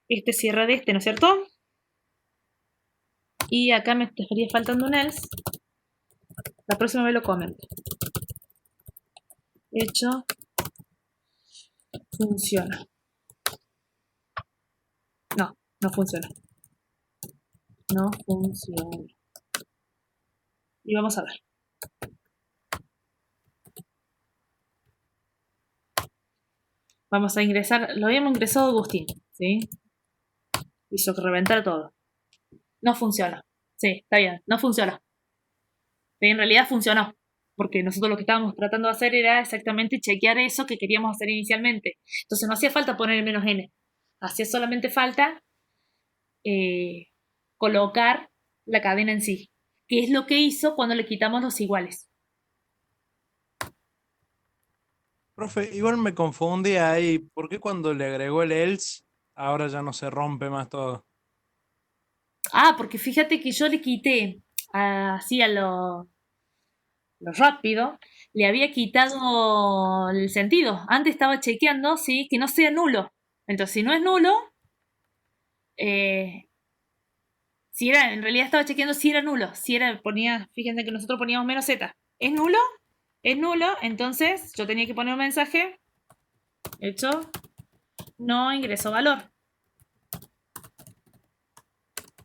Este cierra de este, ¿no es cierto? Y acá me estaría faltando un else. La próxima vez lo comento. Hecho. Funciona. No funciona. No funciona. Y vamos a ver. Vamos a ingresar. Lo habíamos ingresado Agustín, ¿sí? Hizo que reventara todo. No funciona. Sí, está bien. No funciona. Pero en realidad funcionó. Porque nosotros lo que estábamos tratando de hacer era exactamente chequear eso que queríamos hacer inicialmente. Entonces no hacía falta poner el menos n. Hacía solamente falta colocar la cadena en sí. Que es lo que hizo cuando le quitamos los iguales. Profe, igual me confundí ahí. ¿Por qué cuando le agregó el else, ahora ya no se rompe más todo? Ah, porque fíjate que yo le quité así a lo rápido, le había quitado el sentido. Antes estaba chequeando, sí, que no sea nulo. Entonces, si no es nulo, si era, en realidad estaba chequeando si era nulo. Si era, fíjense que nosotros poníamos menos z. ¿Es nulo? Es nulo, entonces yo tenía que poner un mensaje. Hecho, no ingresó valor.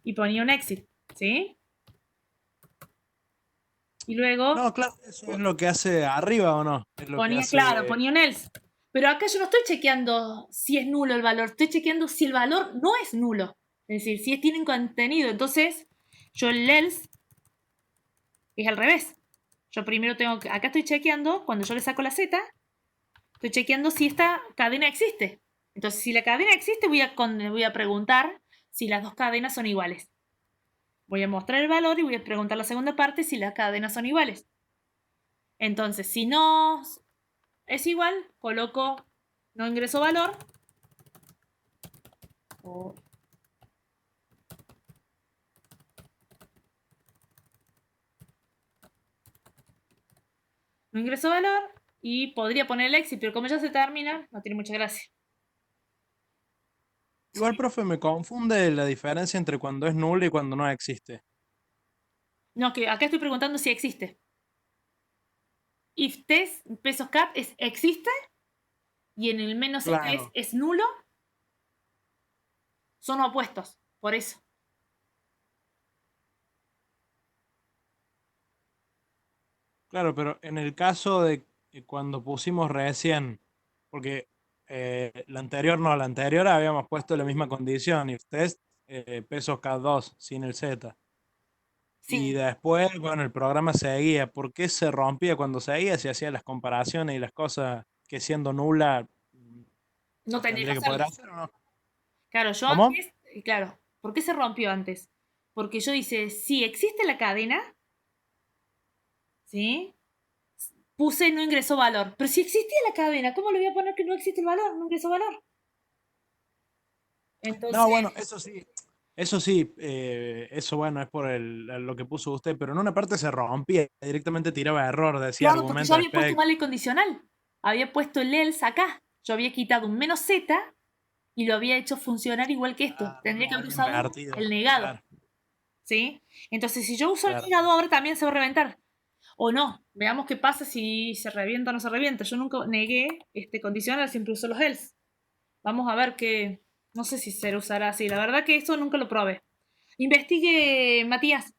Y ponía un exit, ¿sí? Y luego No, claro, eso es lo que hace arriba o no. Es lo que ponía, hace. claro, ponía un else. Pero acá yo no estoy chequeando si es nulo el valor, estoy chequeando si el valor no es nulo. Es decir, si tienen contenido. Entonces, yo el else es al revés. Yo primero tengo que, acá estoy chequeando, cuando yo le saco la z, estoy chequeando si esta cadena existe. Entonces, si la cadena existe, voy a preguntar si las dos cadenas son iguales. Voy a mostrar el valor y voy a preguntar la segunda parte si las cadenas son iguales. Entonces, si no es igual, coloco no ingreso valor. No ingreso valor y podría poner el exit, pero como ya se termina, no tiene mucha gracia. Igual, profe, me confunde la diferencia entre cuando es nulo y cuando no existe. No, que acá estoy preguntando si existe. If test pesos cap es existe y en el menos Claro. es nulo. Son opuestos, por eso. Claro, pero en el caso de cuando pusimos recién, porque la anterior habíamos puesto la misma condición, if test pesos K2 sin el Z. Y Sí, después, bueno, el programa seguía. ¿Por qué se rompía cuando seguía? Se hacían las comparaciones y las cosas que siendo nula no tendría que tendría que poder hacerlo. hacer o no. Claro, yo ¿Cómo? antes, claro, ¿por qué se rompió antes? Porque yo hice, si existe la cadena, ¿sí? Puse no ingresó valor. Pero si existía la cadena, ¿cómo le voy a poner que no existe el valor? No ingresó valor. Entonces, No, bueno, eso sí, eso bueno, es por lo que puso usted, pero en una parte se rompía, directamente tiraba error, decía claro, porque yo argumento había puesto respecto. mal el condicional. Había puesto el else acá. Yo había quitado un menos z y lo había hecho funcionar igual que esto. Ah, Tendría que lo haber había usado invertido, el negado. claro, ¿Sí? Entonces, si yo uso el claro. negado, ahora también se va a reventar. O no. Veamos qué pasa si se revienta o no se revienta. Yo nunca negué este condicional, siempre uso los else. Vamos a ver qué. No sé si se usará así. La verdad que eso nunca lo probé. Investigue, Matías.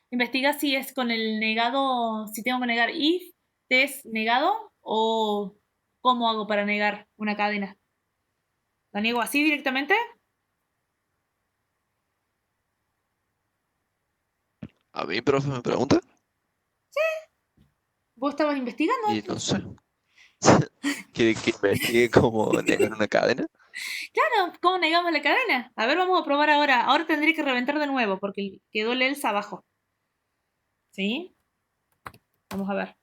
Investiga si es con el negado, si tengo que negar if, test negado o cómo hago para negar una cadena. ¿La niego así directamente? A mí, profe, me pregunta ¿Vos estabas investigando y no antes? sé. ¿Quiere que investigue cómo negar una cadena? Claro, ¿cómo negamos la cadena? A ver, vamos a probar ahora. Ahora tendría que reventar de nuevo porque quedó el else abajo. ¿Sí? Vamos a ver.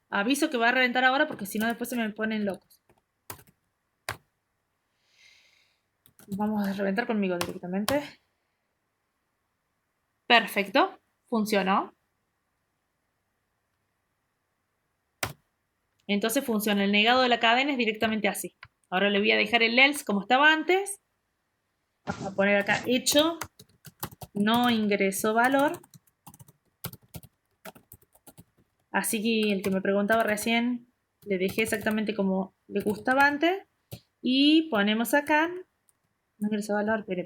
Aviso que va a reventar ahora porque si no después se me ponen locos. Vamos a reventar conmigo directamente. Perfecto. Funcionó. Entonces funciona. El negado de la cadena es directamente así. Ahora le voy a dejar el else como estaba antes. Vamos a poner acá hecho. No ingresó valor. Así que el que me preguntaba recién, le dejé exactamente como le gustaba antes. Y ponemos acá. No ingresó valor. Espere.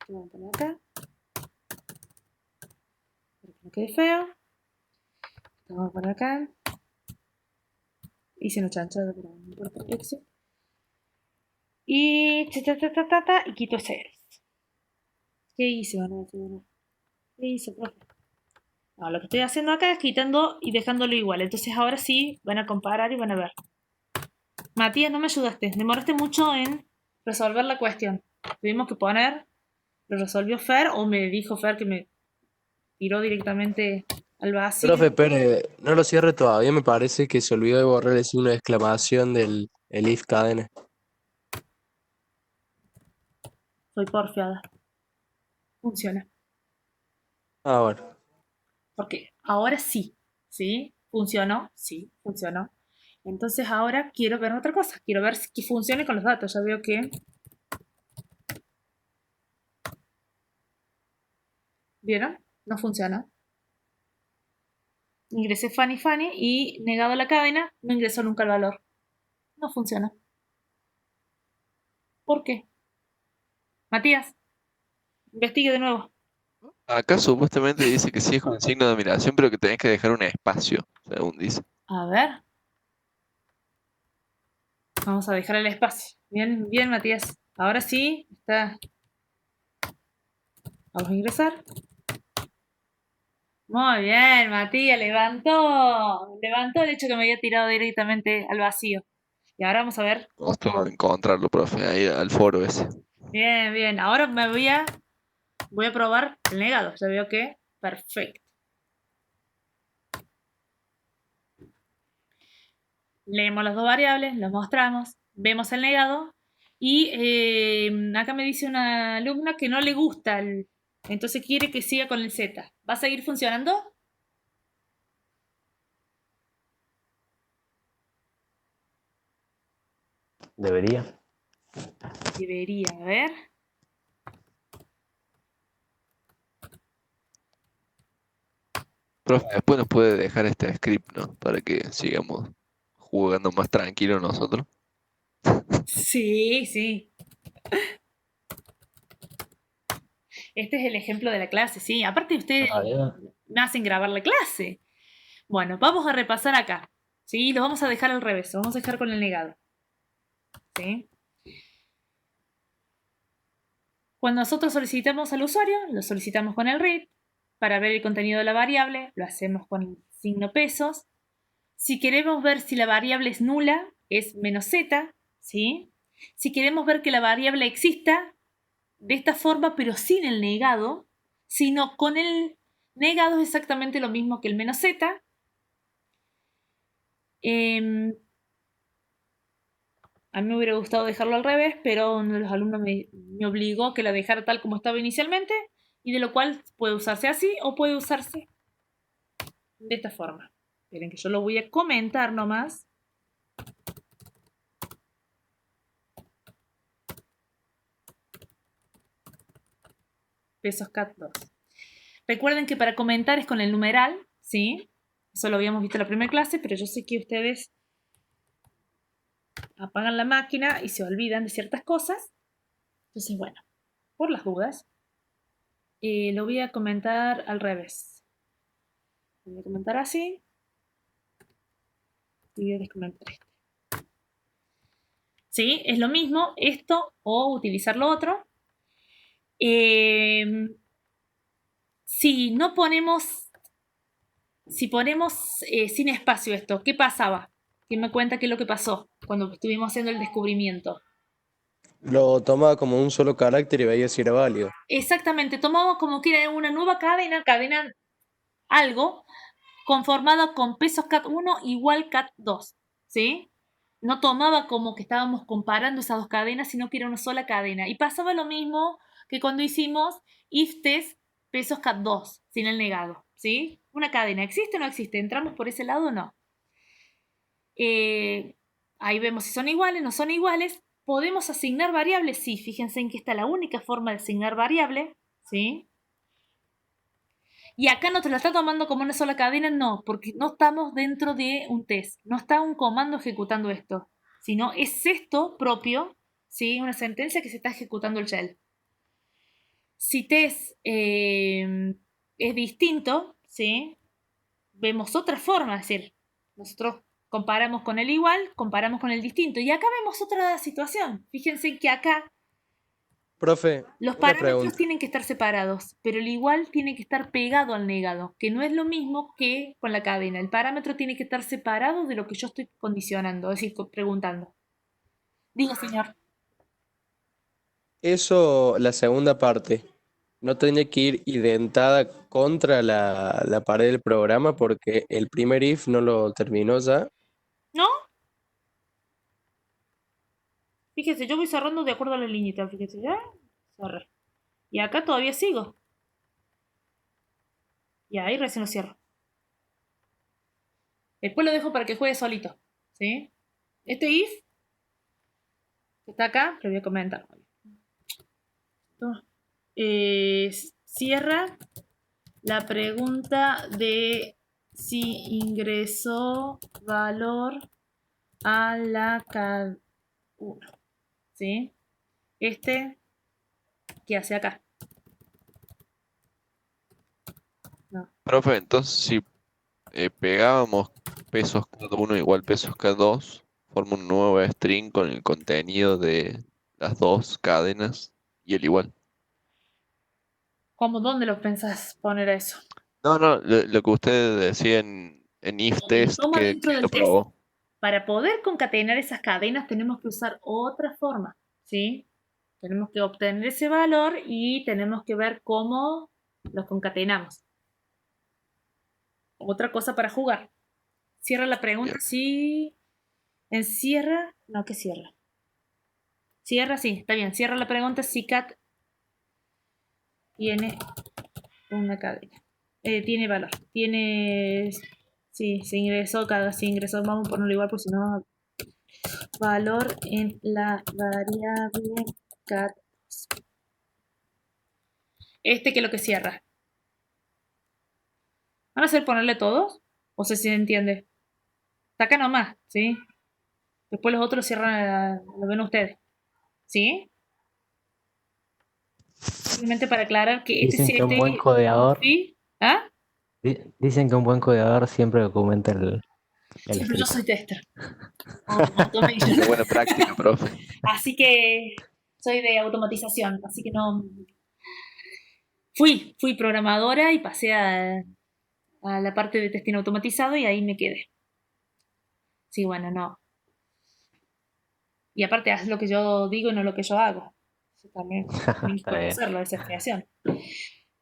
Vamos a poner acá. Para que no quede feo. Vamos a poner acá. Hice una chanchada, pero no importa. Exit. Y y quito ese else. ¿Qué hice? ¿Qué hice, profe? No, lo que estoy haciendo acá es quitando y dejándolo igual. Entonces ahora sí van a comparar y van a ver. Matías, no me ayudaste. Demoraste mucho en resolver la cuestión. Tuvimos que poner, lo resolvió Fer o me dijo Fer que me tiró directamente al vacío. Profe Pérez, no lo cierre todavía, me parece que se olvidó de borrar el signo de exclamación del el if cadena. Soy porfiada. Funciona. Ah, bueno. Porque ahora sí. ¿Sí? ¿Funcionó? Sí, funcionó. Entonces ahora quiero ver otra cosa. Quiero ver que funcione con los datos. Ya veo que... ¿Vieron? No funciona. Ingresé Fanny y negado la cadena, no ingresó nunca el valor. No funciona. ¿Por qué? Matías, investigue de nuevo. Acá supuestamente dice que sí es con signo de admiración, pero que tenés que dejar un espacio, según dice. A ver. Vamos a dejar el espacio. Bien, bien, Matías. Ahora sí, está. Vamos a ingresar. Muy bien, Matías, levantó. Levantó el hecho que me había tirado directamente al vacío. Y ahora vamos a ver. Costó encontrarlo, profe, ahí al foro ese. Bien, bien. Ahora voy a probar el negado. Ya veo que perfecto. Leemos las dos variables, los mostramos, vemos el negado y acá me dice una alumna que no le gusta, entonces quiere que siga con el Z. ¿Va a seguir funcionando? Debería. Debería, a ver. Profe, después nos puede dejar este script, ¿no? Para que sigamos jugando más tranquilo nosotros. Sí, sí. Este es el ejemplo de la clase, sí. Aparte ustedes Todavía. me hacen grabar la clase. Bueno, vamos a repasar acá. ¿Sí? Lo vamos a dejar al revés, lo vamos a dejar con el negado. ¿Sí? Cuando nosotros solicitamos al usuario, lo solicitamos con el read. Para ver el contenido de la variable, lo hacemos con el signo pesos. Si queremos ver si la variable es nula, es menos z, ¿sí? Si queremos ver que la variable exista, de esta forma, pero sin el negado, sino con el Negado es exactamente lo mismo que el menos z. A mí me hubiera gustado dejarlo al revés, pero uno de los alumnos me obligó a que la dejara tal como estaba inicialmente, y de lo cual puede usarse así o puede usarse de esta forma. Esperen que yo lo voy a comentar nomás. Pesos CAT 2. Recuerden que para comentar es con el numeral, ¿sí? Eso lo habíamos visto en la primera clase, pero yo sé que ustedes apagan la máquina y se olvidan de ciertas cosas. Entonces, bueno, por las dudas, lo voy a comentar al revés. Lo voy a comentar así y voy a descomentar esto. ¿Sí? Es lo mismo esto o utilizar lo otro. Si ponemos sin espacio esto, ¿qué pasaba? ¿Quién me cuenta qué es lo que pasó cuando estuvimos haciendo el descubrimiento? Lo tomaba como un solo carácter y veía si era válido. Exactamente, tomamos como que era una nueva cadena algo, conformada con pesos CAT 1 igual CAT 2, ¿sí? No tomaba como que estábamos comparando esas dos cadenas, sino que era una sola cadena. Y pasaba lo mismo que cuando hicimos if test pesos CAT 2, sin el negado, ¿sí? Una cadena, ¿existe o no existe? ¿Entramos por ese lado o no? Ahí vemos si son iguales, no son iguales. ¿Podemos asignar variables? Sí, fíjense en que esta es la única forma de asignar variable, ¿sí? Y acá no te lo está tomando como una sola cadena, no, porque no estamos dentro de un test, no está un comando ejecutando esto, sino es esto propio, ¿sí? Una sentencia que se está ejecutando el shell. Si test es distinto, ¿sí? Vemos otra forma, es decir, nosotros comparamos con el igual, comparamos con el distinto, y acá vemos otra situación. Fíjense que acá Profe, los una parámetros pregunta. tienen que estar separados, pero el igual tiene que estar pegado al negado, que no es lo mismo que con la cadena. El parámetro tiene que estar separado de lo que yo estoy condicionando, es decir, preguntando. Diga, señor. Eso, la segunda parte, no tenía que ir identada contra la pared del programa porque el primer if no lo terminó ya. ¿No? Fíjese, yo voy cerrando de acuerdo a la liñita, fíjese, ¿ya? Cerré. Y acá todavía sigo. Y ahí recién lo cierro. Después lo dejo para que juegue solito, ¿sí? Este if, que está acá, lo voy a comentar. Cierra la pregunta de si ingresó valor a la cadena. ¿Sí? ¿Qué hace acá? No. Profe, entonces si pegábamos pesos cada uno igual pesos cada dos, forma un nuevo string con el contenido de las dos cadenas y el igual. ¿Cómo? ¿Dónde lo pensás poner eso? No, no, lo que usted decía en if test Toma que dentro del lo test. probó. Para poder concatenar esas cadenas tenemos que usar otra forma, ¿sí? Tenemos que obtener ese valor y tenemos que ver cómo los concatenamos. Otra cosa para jugar. Cierra la pregunta Bien. si encierra. No, ¿qué cierra? Cierra, sí, está bien. Cierra la pregunta si cat tiene una cadena. Tiene valor. Tiene. Sí, se ingresó, vamos a ponerlo igual, porque si no. Valor en la variable cat. Que es lo que cierra. ¿Van a hacer ponerle todos? O sé si se entiende. Está acá nomás, ¿sí? Después los otros cierran, lo ven ustedes. ¿Sí? Simplemente para aclarar que Dicen que un buen codeador, ¿sí? ¿Ah? dicen que un buen codeador siempre documenta el Sí, pero yo script. soy tester. Automation. Qué buena práctica, profe. Así que soy de automatización, así que no. Fui programadora y pasé a la parte de testing automatizado y ahí me quedé. Sí, bueno, no. Y aparte haz lo que yo digo y no lo que yo hago. Eso también tienes que Está bien. conocerlo, esa es creación.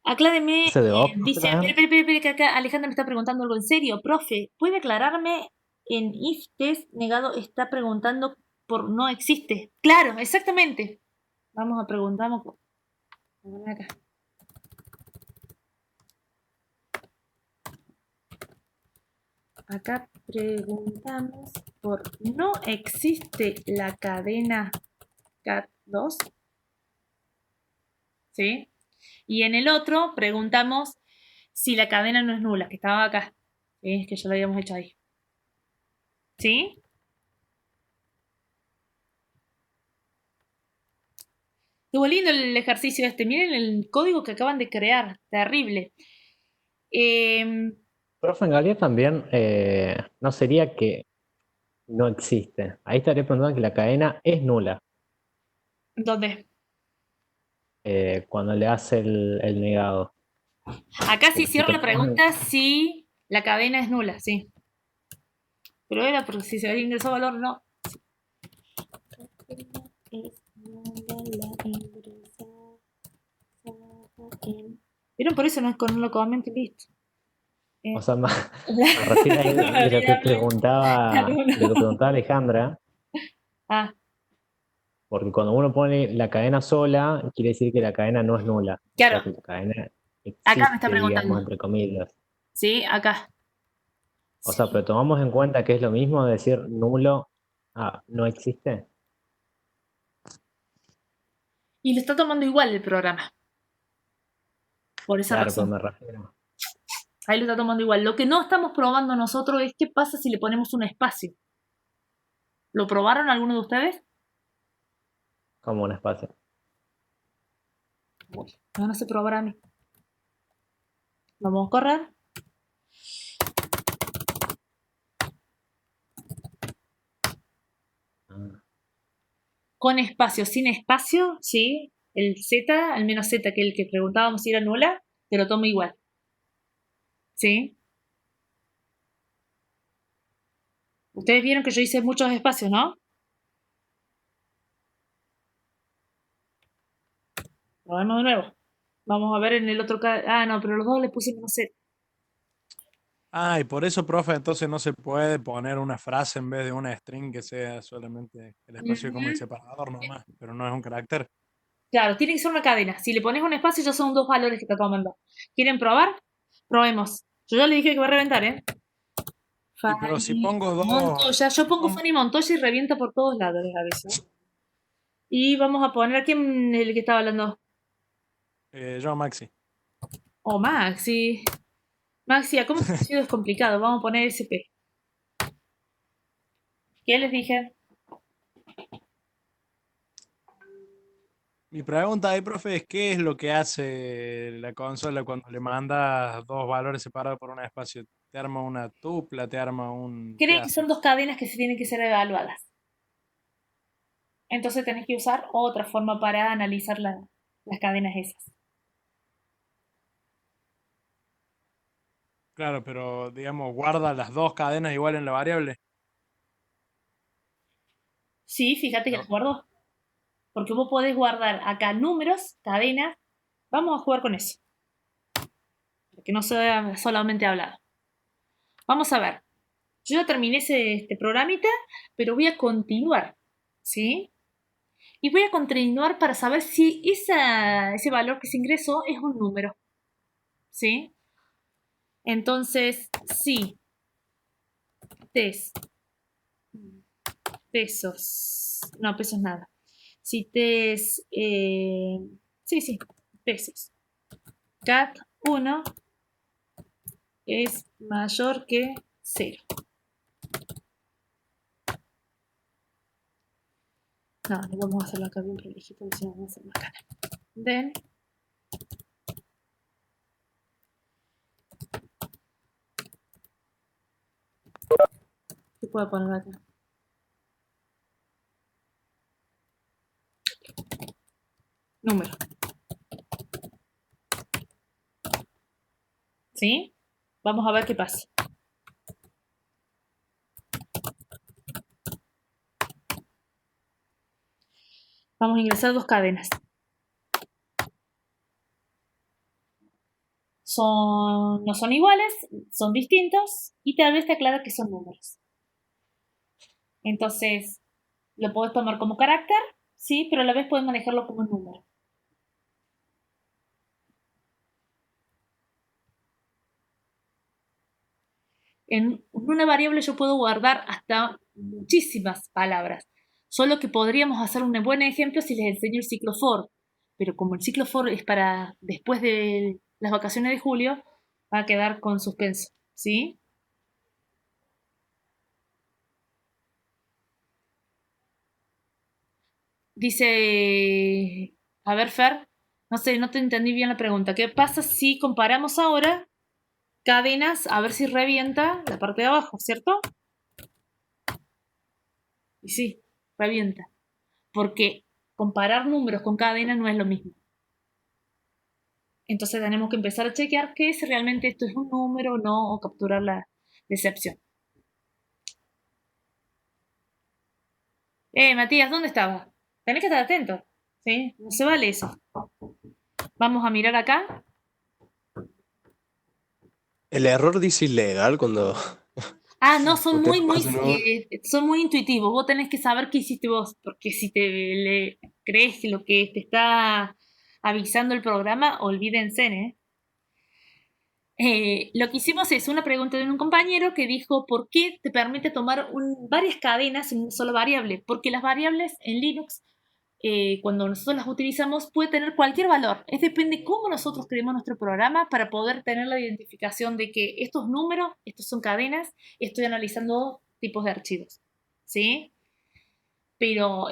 Acláreme, ¿Ese de Op? dice, espere, que acá Alejandra me está preguntando algo en serio. Profe, ¿puede aclararme? En if test negado está preguntando por no existe. Claro, exactamente. Vamos a preguntar. Vamos a poner acá. Acá preguntamos por no existe la cadena CAT2. ¿Sí? Y en el otro preguntamos si la cadena no es nula, que estaba acá. ¿Sí? Que ya lo habíamos hecho ahí. ¿Sí? Estuvo lindo el ejercicio este. Miren el código que acaban de crear. Terrible. Profe, en realidad también no sería que no existe. Ahí estaría preguntando que la cadena es nula ¿Dónde? cuando le hace el negado. Acá sí Porque si cierro la tomamos en- pregunta si la cadena es nula, sí. Pero era porque si se había ingresado valor, no. Es nula la ingresada en... ¿Vieron? Por eso no es con un comento y listo. O sea, me refiero a La lo que variable preguntaba, al uno. lo que preguntaba Alejandra, Ah, porque cuando uno pone la cadena sola, quiere decir que la cadena no es nula. O sea, claro. que la cadena Acá me está existe, digamos, preguntando. entre comillas. Sí, acá. O sea, Sí. pero tomamos en cuenta que es lo mismo decir nulo, no existe. Y lo está tomando igual el programa. Por esa Claro, pero razón. me refiero. Ahí lo está tomando igual. Lo que no estamos probando nosotros es qué pasa si le ponemos un espacio. ¿Lo probaron alguno de ustedes? Como un espacio. Uy, no se probará a mí. Vamos a correr. Ah, Con espacio, sin espacio, sí. El Z, al menos Z, que el que preguntábamos si era nula, te lo tomo igual. ¿Sí? Ustedes vieron que yo hice muchos espacios, ¿no? Probemos de nuevo. Vamos a ver en el otro caso. Ah, no, pero los dos le pusimos Z. Ah, y por eso, profe, entonces no se puede poner una frase en vez de una string que sea solamente el espacio como el Ujú. separador nomás, pero no es un carácter. Claro, tiene que ser una cadena. Si le pones un espacio, ya son dos valores que está tomando. ¿Quieren probar? Probemos. Yo ya le dije que va a reventar, ¿eh? Y pero si Fanny pongo dos, Montoya. Yo pongo son- Fanny Montoya y revienta por todos lados, les aviso. Y vamos a poner a quién el que estaba hablando. yo, Maxi. Oh, Maxi. Maxi, a cómo se es complicado. Vamos a poner SP. ¿Qué les dije? Mi pregunta ahí, profe, es ¿qué es lo que hace la consola cuando le mandas dos valores separados por un espacio? ¿Te arma una tupla? ¿Te arma un... ¿Qué Creen que hace? son dos cadenas que se tienen que ser evaluadas. Entonces tenés que usar otra forma para analizar las cadenas esas. Claro, pero digamos, guarda las dos cadenas igual en la variable. Sí, fíjate que La- las guardo. Porque vos podés guardar acá números, cadenas. Vamos a jugar con eso. Que no sea solamente hablado. Vamos a ver. Yo ya terminé este programita, pero voy a continuar. ¿Sí? Y voy a continuar para saber si ese valor que se ingresó es un número. ¿Sí? Entonces, sí. Test. Pesos. No, pesos nada. Si test. Sí, pesos. CAT 1 es mayor que 0. No, no vamos a hacerlo acá bien prolijito, porque si no vamos a hacer más cara. Then, ¿qué puedo poner acá? Número. ¿Sí? Vamos a ver qué pasa. Vamos a ingresar dos cadenas. no son iguales, son distintos y tal vez te aclara que son números. Entonces, lo puedes tomar como carácter, sí, pero a la vez puedes manejarlo como un número. En una variable yo puedo guardar hasta muchísimas palabras, solo que podríamos hacer un buen ejemplo si les enseño el ciclo for, pero como el ciclo for es para después de las vacaciones de julio, va a quedar con suspenso, ¿sí? Dice, a ver, Fer, no sé, no te entendí bien la pregunta. ¿Qué pasa si comparamos ahora cadenas, a ver si revienta la parte de abajo, ¿cierto? Y sí, revienta. Porque comparar números con cadenas no es lo mismo. Entonces tenemos que empezar a chequear que si realmente esto es un número o no, o capturar la decepción. Matías, ¿dónde estabas? Tenés que estar atento, ¿sí? No se vale eso. Vamos a mirar acá. El error dice ilegal cuando Ah, no, son usted muy, pasa un número. son muy intuitivos. Vos tenés que saber qué hiciste vos, porque si crees lo que te está avisando el programa, olvídense, ¿eh? Lo que hicimos es una pregunta de un compañero que dijo ¿por qué te permite tomar varias cadenas en una sola variable? Porque las variables en Linux, cuando nosotros las utilizamos, puede tener cualquier valor. Es depende cómo nosotros creemos nuestro programa para poder tener la identificación de que estos números, estos son cadenas, estoy analizando tipos de archivos. ¿Sí? Pero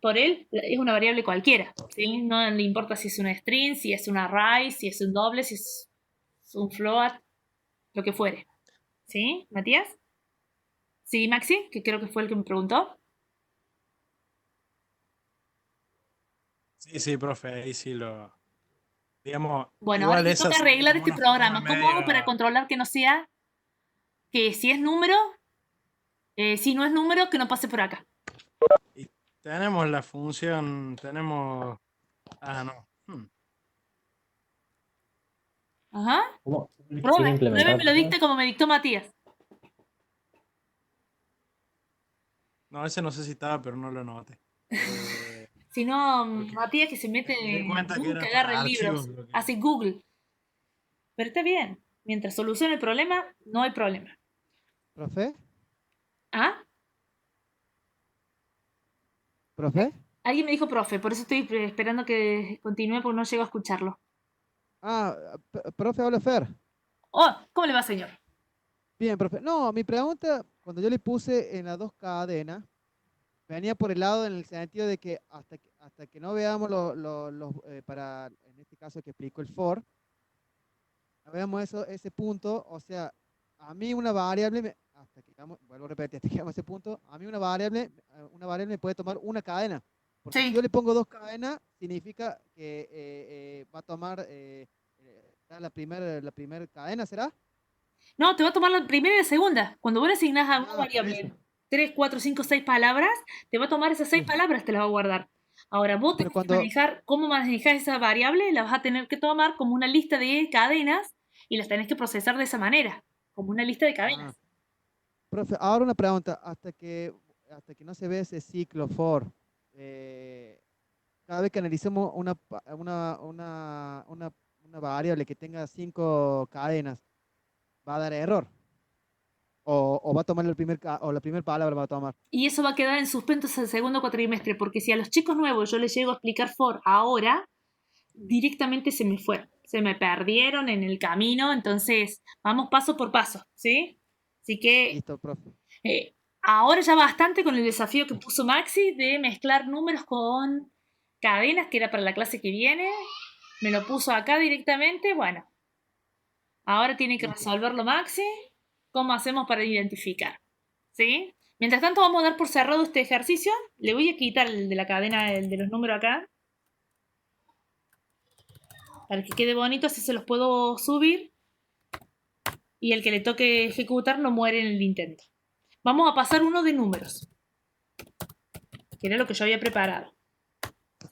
por él, es una variable cualquiera. ¿Sí? No le importa si es una string, si es un array, si es un doble, si es un float, lo que fuere. ¿Sí, Matías? Sí, Maxi, que creo que fue el que me preguntó. Sí, sí, profe, ahí sí lo. Digamos, Bueno, ahora igual te esa toca sería arreglar como este una forma programa. ¿Cómo hago para media. controlar que no sea, que si es número, si no es número, que no pase por acá? Y tenemos la función, tenemos. Ah, no. Ajá. ¿Cómo sigue Pruebe y implementado? me lo dicte como me dictó Matías. No, ese no sé si estaba, pero no lo noté. Si no, Porque Matías que se mete me di en cuenta que Google, que era agarra para el libro, archivos. Lo que... hace Google. Pero está bien. Mientras solucione el problema, no hay problema. ¿Profe? ¿Ah? ¿Profe? Alguien me dijo profe, por eso estoy esperando que continúe porque no llego a escucharlo. Ah, profe, habla Fer. Oh, ¿cómo le va, señor? Bien, profe. No, mi pregunta, cuando yo le puse en las dos cadenas, venía por el lado en el sentido de que hasta que no veamos para, en este caso que explicó el for, no veamos ese punto, o sea, a mí una variable, hasta que llegamos, vuelvo a repetir, hasta que llegamos a ese punto, a mí una variable me puede tomar una cadena. Porque si Sí. yo le pongo dos cadenas, significa que va a tomar la primera cadena, ¿será? No, te va a tomar la primera y la segunda. Cuando vos le asignás a una Ah, por eso. variable 3, 4, 5, 6 palabras, te va a tomar esas 6 Sí. palabras, te las va a guardar. Ahora, vos Pero tenés que cuando, manejar cómo manejar esa variable, la vas a tener que tomar como una lista de cadenas y las tenés que procesar de esa manera, como una lista de ah, cadenas. profe, ahora una pregunta, hasta que no se ve ese ciclo for, eh, cada vez que analicemos una variable que tenga cinco cadenas, ¿va a dar error? O va a tomar o la primera palabra va a tomar. Y eso va a quedar en suspenso hasta el segundo cuatrimestre, porque si a los chicos nuevos yo les llego a explicar for ahora, directamente se me fueron, se me perdieron en el camino, entonces vamos paso por paso, ¿sí? Así que Listo, profe. ahora ya bastante con el desafío que puso Maxi de mezclar números con cadenas, que era para la clase que viene, me lo puso acá directamente, bueno, ahora tiene que Listo. resolverlo Maxi, ¿cómo hacemos para identificar? ¿Sí? Mientras tanto vamos a dar por cerrado este ejercicio, le voy a quitar el de la cadena, el de los números acá, para que quede bonito, así se los puedo subir y el que le toque ejecutar no muere en el intento. Vamos a pasar uno de números, que era lo que yo había preparado.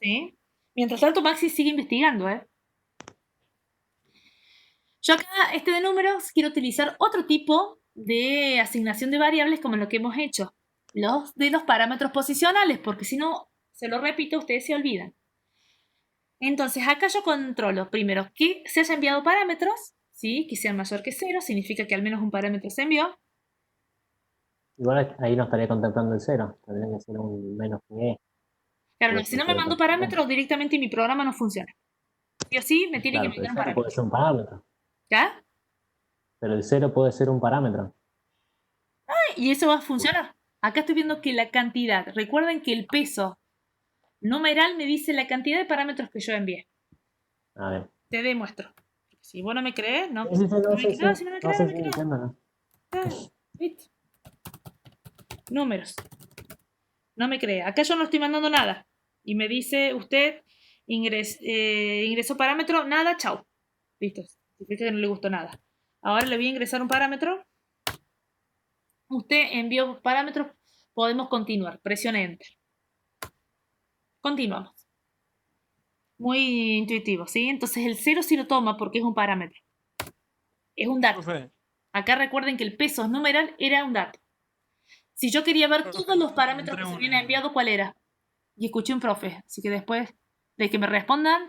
¿Sí? Mientras tanto, Maxi sigue investigando, ¿eh? Yo acá, este de números, quiero utilizar otro tipo de asignación de variables como lo que hemos hecho. Los de los parámetros posicionales, porque si no, se lo repito, ustedes se olvidan. Entonces, acá yo controlo primero que se haya enviado parámetros, ¿sí? Que sean mayor que 0, significa que al menos un parámetro se envió. Igual ahí no estaría contemplando el 0, tendría que ser un menos que Claro, Porque si no me porque mando contemplamos. parámetros, directamente mi programa no funciona. Sí o sí, me tiene que Claro, pero mandar el un 0 puede parámetro. ser un parámetro. ¿Ya? Pero el 0 puede ser un parámetro. Y eso va a funcionar. Acá estoy viendo que la cantidad, recuerden que el peso numeral me dice la cantidad de parámetros que yo envié. A ver. Te demuestro. Si vos no me crees, no. Sí, sí, sí, no, sí, sí. Si no me No, crees, sí, no me sí, crees. entiendo, ¿no? ¿Viste? Números. No me cree. Acá yo no estoy mandando nada. Y me dice usted, ingresó parámetro, nada, chau. Listo. Significa que no le gustó nada. Ahora le voy a ingresar un parámetro. Usted envió parámetros, podemos continuar. Presione Enter. Continuamos. Muy intuitivo, ¿sí? Entonces el 0 sí lo toma porque es un parámetro. Es un dato. Profe, Acá recuerden que el peso numeral era un dato. Si yo quería ver profe, todos los yo parámetros encontré que se habían una. enviado, ¿cuál era? Y escuché un profe. Así que después de que me respondan,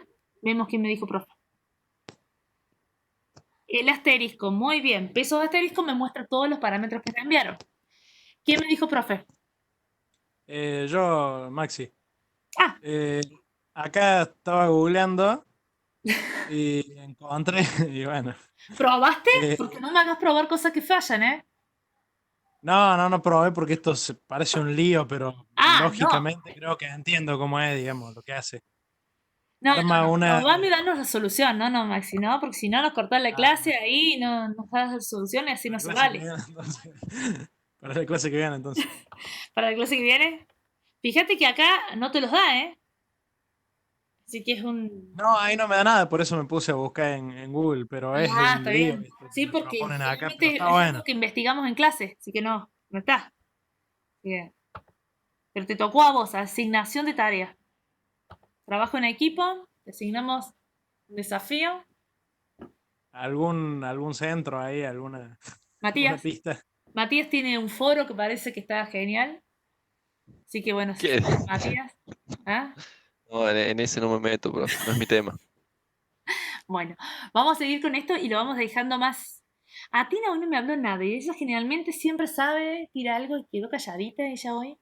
vemos quién me dijo profe. El asterisco, muy bien. Peso de asterisco me muestra todos los parámetros que se enviaron. ¿Quién me dijo profe? Yo, Maxi. Ah, Acá estaba googleando y encontré, y bueno. ¿probaste? eh, Porque no me hagas probar cosas que fallan, ¿eh? no probé porque esto parece un lío, pero Ah, no. lógicamente creo que entiendo cómo es, digamos, lo que hace. No, Arma una. probame y danos la solución. No, Maxi, no, porque si no nos cortás la Ah, clase ahí, no nos das la solución y así para no la se clase que vale. viene, entonces. Para la clase que viene, entonces. Para la clase que viene, fíjate que acá no te los da, ¿eh? Así que es un... No, ahí no me da nada, por eso me puse a buscar en Google, pero es Ah, está un lío bien. esto que Sí, me porque proponen acá, pero generalmente está es bueno. algo que investigamos en clase, así que no, no está. Bien. Pero te tocó a vos, asignación de tareas. Trabajo en equipo, te asignamos un desafío. ¿Algún centro ahí, alguna Matías, pista? Matías tiene un foro que parece que está genial. Así que bueno, si ¿Qué? Matías. ¿Ah? No, en ese no me meto, profe, no es mi tema. Bueno, vamos a seguir con esto y lo vamos dejando más. A Tina hoy no me habló nada y ella generalmente siempre sabe, tira algo y quedó calladita ella hoy.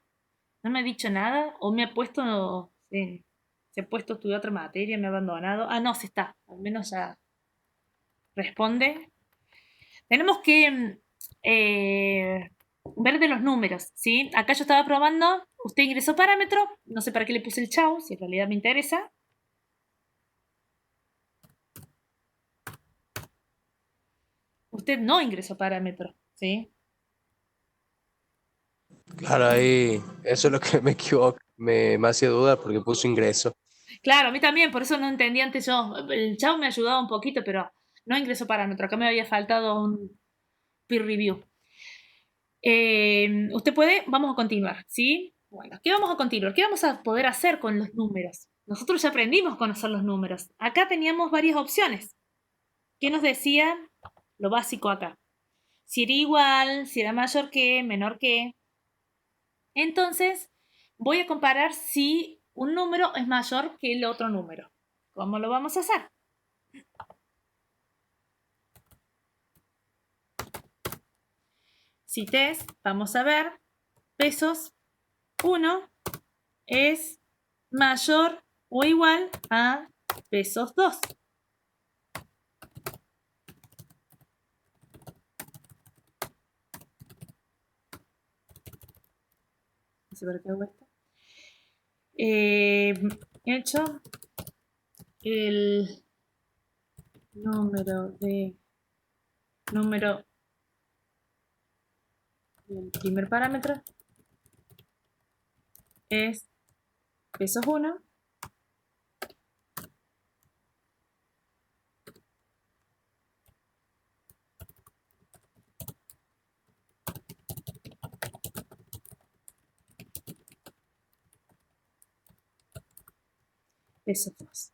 No me ha dicho nada o me ha puesto, sí, se ha puesto a estudiar otra materia, me ha abandonado. Ah, no, sí está, al menos ya responde. Tenemos que ver de los números, ¿sí? Acá yo estaba probando, usted ingresó parámetro, no sé para qué le puse el chau, si en realidad me interesa. Usted no ingresó parámetro, ¿sí? Claro, ahí, eso es lo que me equivoco, me hacía dudar porque puso ingreso. Claro, a mí también, por eso no entendí antes yo. El chau me ayudaba un poquito, pero no ingresó parámetro. Acá me había faltado un peer review. Usted puede, vamos a continuar, ¿sí? Bueno, ¿qué vamos a continuar? ¿Qué vamos a poder hacer con los números? Nosotros ya aprendimos a conocer los números. Acá teníamos varias opciones. ¿Qué nos decía lo básico acá? Si era igual, si era mayor que, menor que. Entonces, voy a comparar si un número es mayor que el otro número. ¿Cómo lo vamos a hacer? Si test, vamos a ver, pesos 1 es mayor o igual a pesos 2. No sé para qué hago esto. Hecho el número del primer parámetro es pesos 1 pesos 2.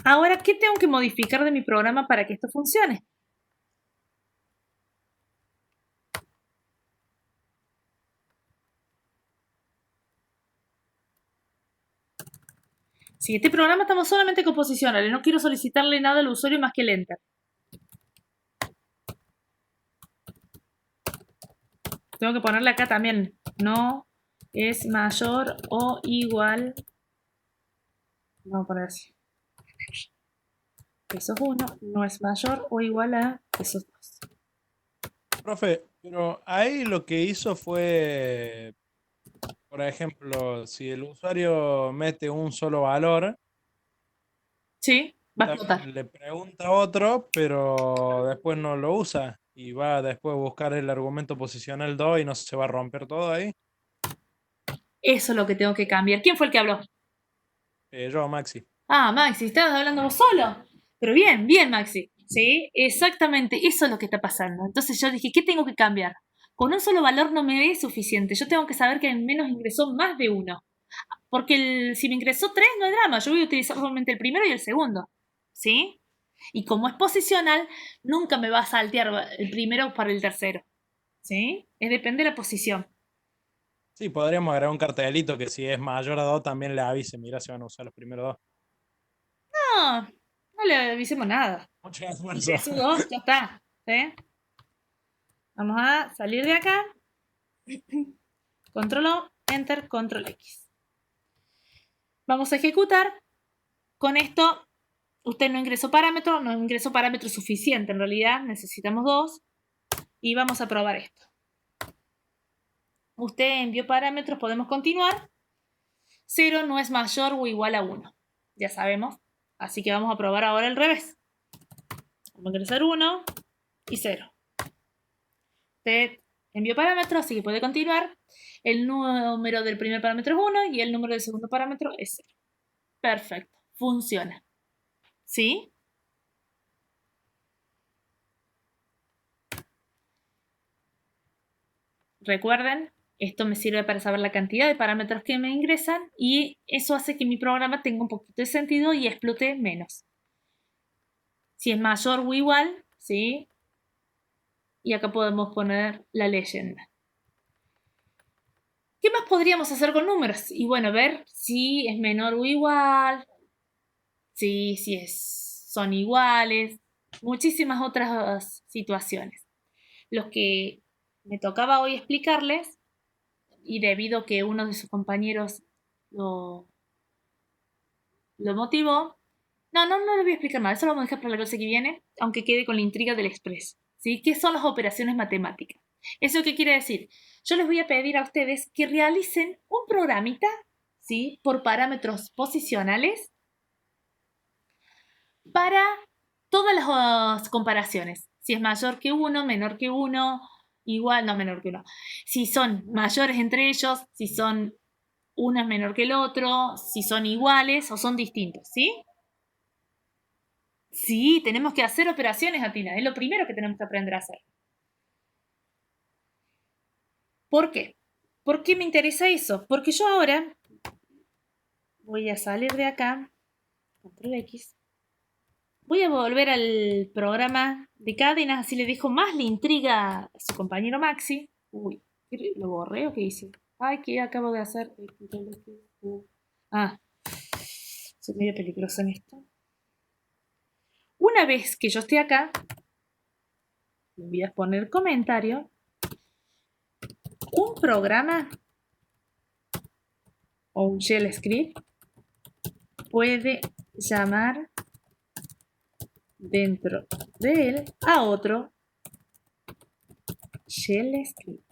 Ahora, ¿qué tengo que modificar de mi programa para que esto funcione? Sí, este programa estamos solamente con posicionales. No quiero solicitarle nada al usuario más que el enter. Tengo que ponerle acá también. No es mayor o igual. Vamos a poner así. Pesos 1 no es mayor o igual a pesos 2. Profe, pero ahí lo que hizo fue, por ejemplo, si el usuario mete un solo valor, Sí, va a explotar. le pregunta a otro, pero después no lo usa y va después a buscar el argumento posicional 2 y no se va a romper todo ahí. Eso es lo que tengo que cambiar. ¿Quién fue el que habló? Yo, Maxi. Ah, Maxi, estabas hablando vos solo. Pero bien, bien, Maxi. Sí, exactamente, eso es lo que está pasando. Entonces yo dije, ¿qué tengo que cambiar? Con un solo valor no me es suficiente. Yo tengo que saber que al menos ingresó más de uno. Porque si me ingresó 3 no hay drama. Yo voy a utilizar solamente el primero y el segundo. ¿Sí? Y como es posicional, nunca me va a saltear el primero para el tercero. ¿Sí? Depende de la posición. Sí, podríamos agregar un cartelito que si es mayor a 2 también le avise, mira, se van a usar los primeros 2. No, no le avisemos nada. Mucho esfuerzo. Ingresó 2, ya está. ¿Sí? Vamos a salir de acá. Control O, Enter, Control X. Vamos a ejecutar. Con esto, usted no ingresó parámetro suficiente. En realidad, necesitamos 2. Y vamos a probar esto. Usted envió parámetros, podemos continuar. 0 no es mayor o igual a 1. Ya sabemos. Así que vamos a probar ahora al revés. Vamos a ingresar 1 y 0. Usted envió parámetros, así que puede continuar. El número del primer parámetro es 1 y el número del segundo parámetro es 0. Perfecto. Funciona. ¿Sí? Recuerden, esto me sirve para saber la cantidad de parámetros que me ingresan y eso hace que mi programa tenga un poquito de sentido y explote menos. Si es mayor o igual, ¿sí? Y acá podemos poner la leyenda. ¿Qué más podríamos hacer con números? Y bueno, ver si es menor o igual, si son iguales, muchísimas otras situaciones. Los que me tocaba hoy explicarles, y debido a que uno de sus compañeros lo motivó, no lo voy a explicar más, eso lo vamos a dejar para la clase que viene, aunque quede con la intriga del express. ¿Sí? ¿Qué son las operaciones matemáticas? ¿Eso qué quiere decir? Yo les voy a pedir a ustedes que realicen un programita, ¿sí? Por parámetros posicionales para todas las comparaciones. Si es mayor que 1, menor que 1, igual, no menor que 1. Si son mayores entre ellos, si son uno es menor que el otro, si son iguales o son distintos, ¿sí? Sí, tenemos que hacer operaciones, Atina. Es lo primero que tenemos que aprender a hacer. ¿Por qué? ¿Por qué me interesa eso? Porque yo ahora voy a salir de acá, control X, voy a volver al programa de cadenas, así le dejo más la intriga a su compañero Maxi. Uy, ¿lo borré o qué hice? Ay, ¿qué acabo de hacer? Ah, soy medio peligrosa en esto. Una vez que yo esté acá, voy a poner comentario. Un programa o un shell script puede llamar dentro de él a otro shell script.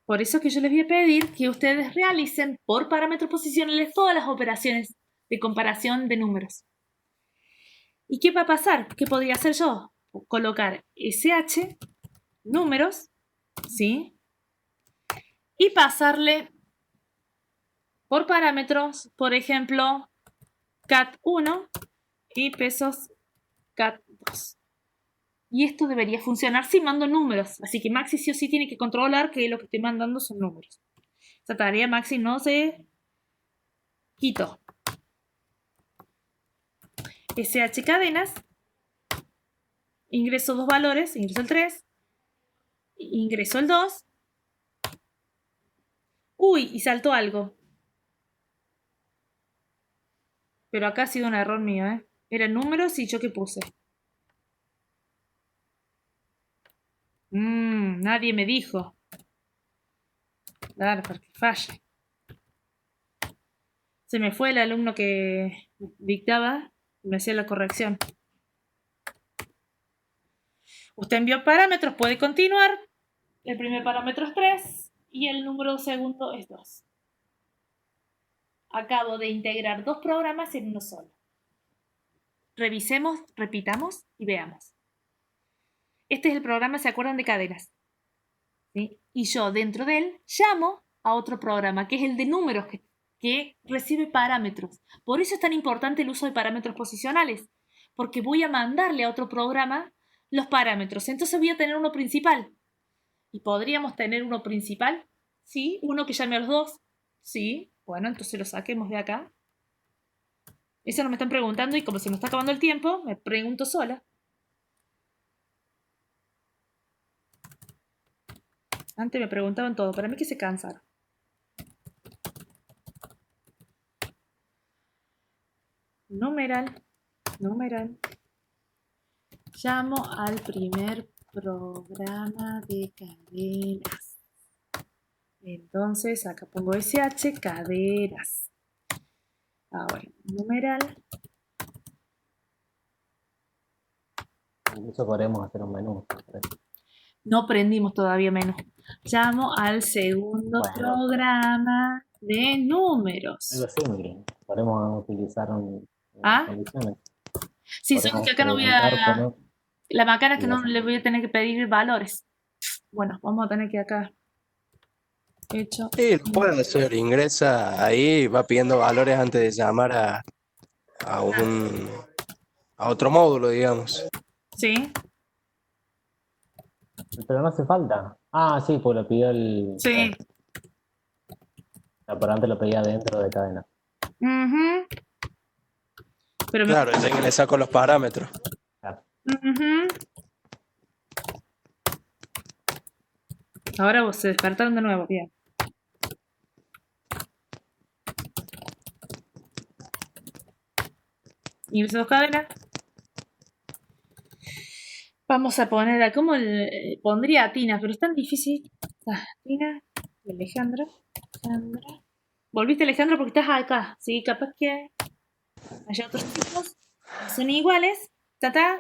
Por eso que yo les voy a pedir que ustedes realicen por parámetros posicionales todas las operaciones de comparación de números. ¿Y qué va a pasar? ¿Qué podría hacer yo? Colocar sh números, ¿sí? Y pasarle por parámetros, por ejemplo, cat1 y pesos cat2. Y esto debería funcionar si mando números. Así que Maxi sí o sí tiene que controlar que lo que estoy mandando son números. Esa tarea Maxi no se quitó. SH cadenas. Ingreso 2 valores. Ingreso el 3. Ingreso el 2. Uy, y saltó algo. Pero acá ha sido un error mío, ¿eh? Eran números y yo qué puse. Nadie me dijo. Claro, porque falla. Se me fue el alumno que dictaba y me hacía la corrección. Usted envió parámetros, puede continuar. El primer parámetro es 3 y el número segundo es 2. Acabo de integrar 2 programas en uno solo. Revisemos, repitamos y veamos. Este es el programa, ¿se acuerdan de cadenas? ¿Sí? Y yo dentro de él llamo a otro programa, que es el de números, que recibe parámetros. Por eso es tan importante el uso de parámetros posicionales, porque voy a mandarle a otro programa los parámetros. Entonces voy a tener uno principal. ¿Y podríamos tener uno principal? Sí. ¿Uno que llame a los dos? Sí. Bueno, entonces lo saquemos de acá. Eso no me están preguntando y como se me está acabando el tiempo, me pregunto sola. Antes me preguntaban todo, para mí que se cansaron. Numeral. Llamo al primer programa de cadenas. Entonces acá pongo SH, cadenas. Ahora, numeral. Incluso podremos hacer un menú. No prendimos todavía menú. Llamo al segundo programa de números. Algo simple. Podemos utilizar unas ¿Ah? condiciones. Sí, solo que acá no voy a... La macana es que no le voy a tener que pedir valores. Bueno, vamos a tener que acá... Hecho. Sí, lo pueden hacer. Ingresa ahí, va pidiendo valores antes de llamar a otro módulo, digamos. Sí. Pero no hace falta. Ah, sí, pues lo pidió el... Sí. Pero antes lo pedía dentro de cadena. Uh-huh. Pero claro, ya ingresa con los parámetros. Uh-huh. Ahora vos se despertaron de nuevo, bien. Ingreso dos cadenas. Vamos a poner a... ¿Cómo pondría a Tina? Pero es tan difícil. Tina y Alejandra. Volviste, Alejandra, porque estás acá. Sí, capaz que hay otros chicos que son iguales.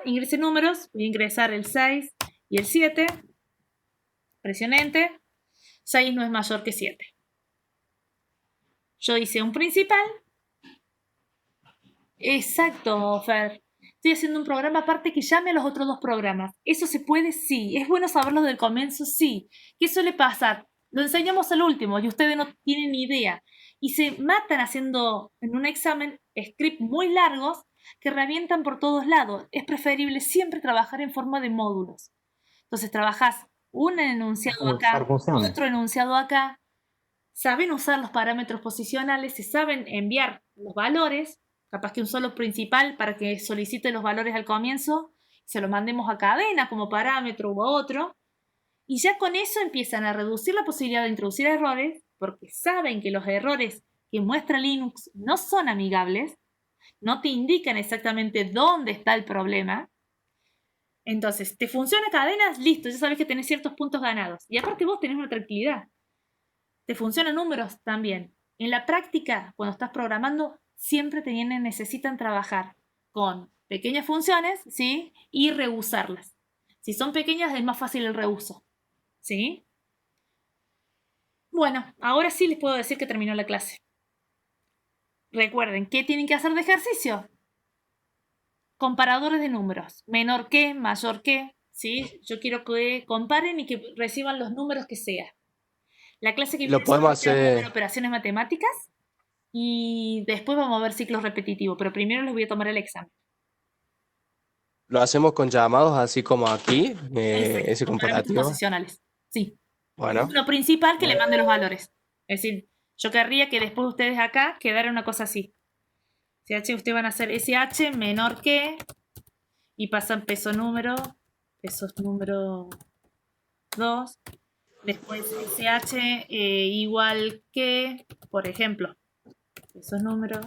Ingrese números. Voy a ingresar el 6 y el 7. Presione Enter. 6 no es mayor que 7. Yo hice un principal. Exacto, Fer. Estoy haciendo un programa aparte que llame a los otros dos programas. ¿Eso se puede? Sí. ¿Es bueno saberlo del comienzo? Sí. ¿Qué suele pasar? Lo enseñamos al último y ustedes no tienen ni idea. Y se matan haciendo en un examen scripts muy largos que revientan por todos lados. Es preferible siempre trabajar en forma de módulos. Entonces trabajás un enunciado acá, otro enunciado acá. Saben usar los parámetros posicionales, se saben enviar los valores. Capaz que un solo principal para que solicite los valores al comienzo, se los mandemos a cadena como parámetro u otro. Y ya con eso empiezan a reducir la posibilidad de introducir errores, porque saben que los errores que muestra Linux no son amigables, no te indican exactamente dónde está el problema. Entonces, ¿te funciona cadenas? Listo, ya sabes que tenés ciertos puntos ganados. Y aparte vos tenés una tranquilidad. ¿Te funcionan números? También. En la práctica, cuando estás programando, siempre necesitan trabajar con pequeñas funciones, ¿sí? Y reusarlas. Si son pequeñas, es más fácil el reuso, ¿sí? Bueno, ahora sí les puedo decir que terminó la clase. Recuerden, ¿qué tienen que hacer de ejercicio? Comparadores de números. Menor que, mayor que, ¿sí? Yo quiero que comparen y que reciban los números que sea. La clase que viene Lo podemos hacer operaciones matemáticas. Y después vamos a ver ciclos repetitivos, pero primero les voy a tomar el examen. Lo hacemos con llamados, así como aquí, ese Con parámetros comparativo. posicionales. Sí. Bueno. Lo principal que le mande los valores. Es decir, yo querría que después ustedes acá quedara una cosa así. SH, ustedes van a hacer SH menor que, y pasan peso número 2. Después SH igual que, por ejemplo, peso número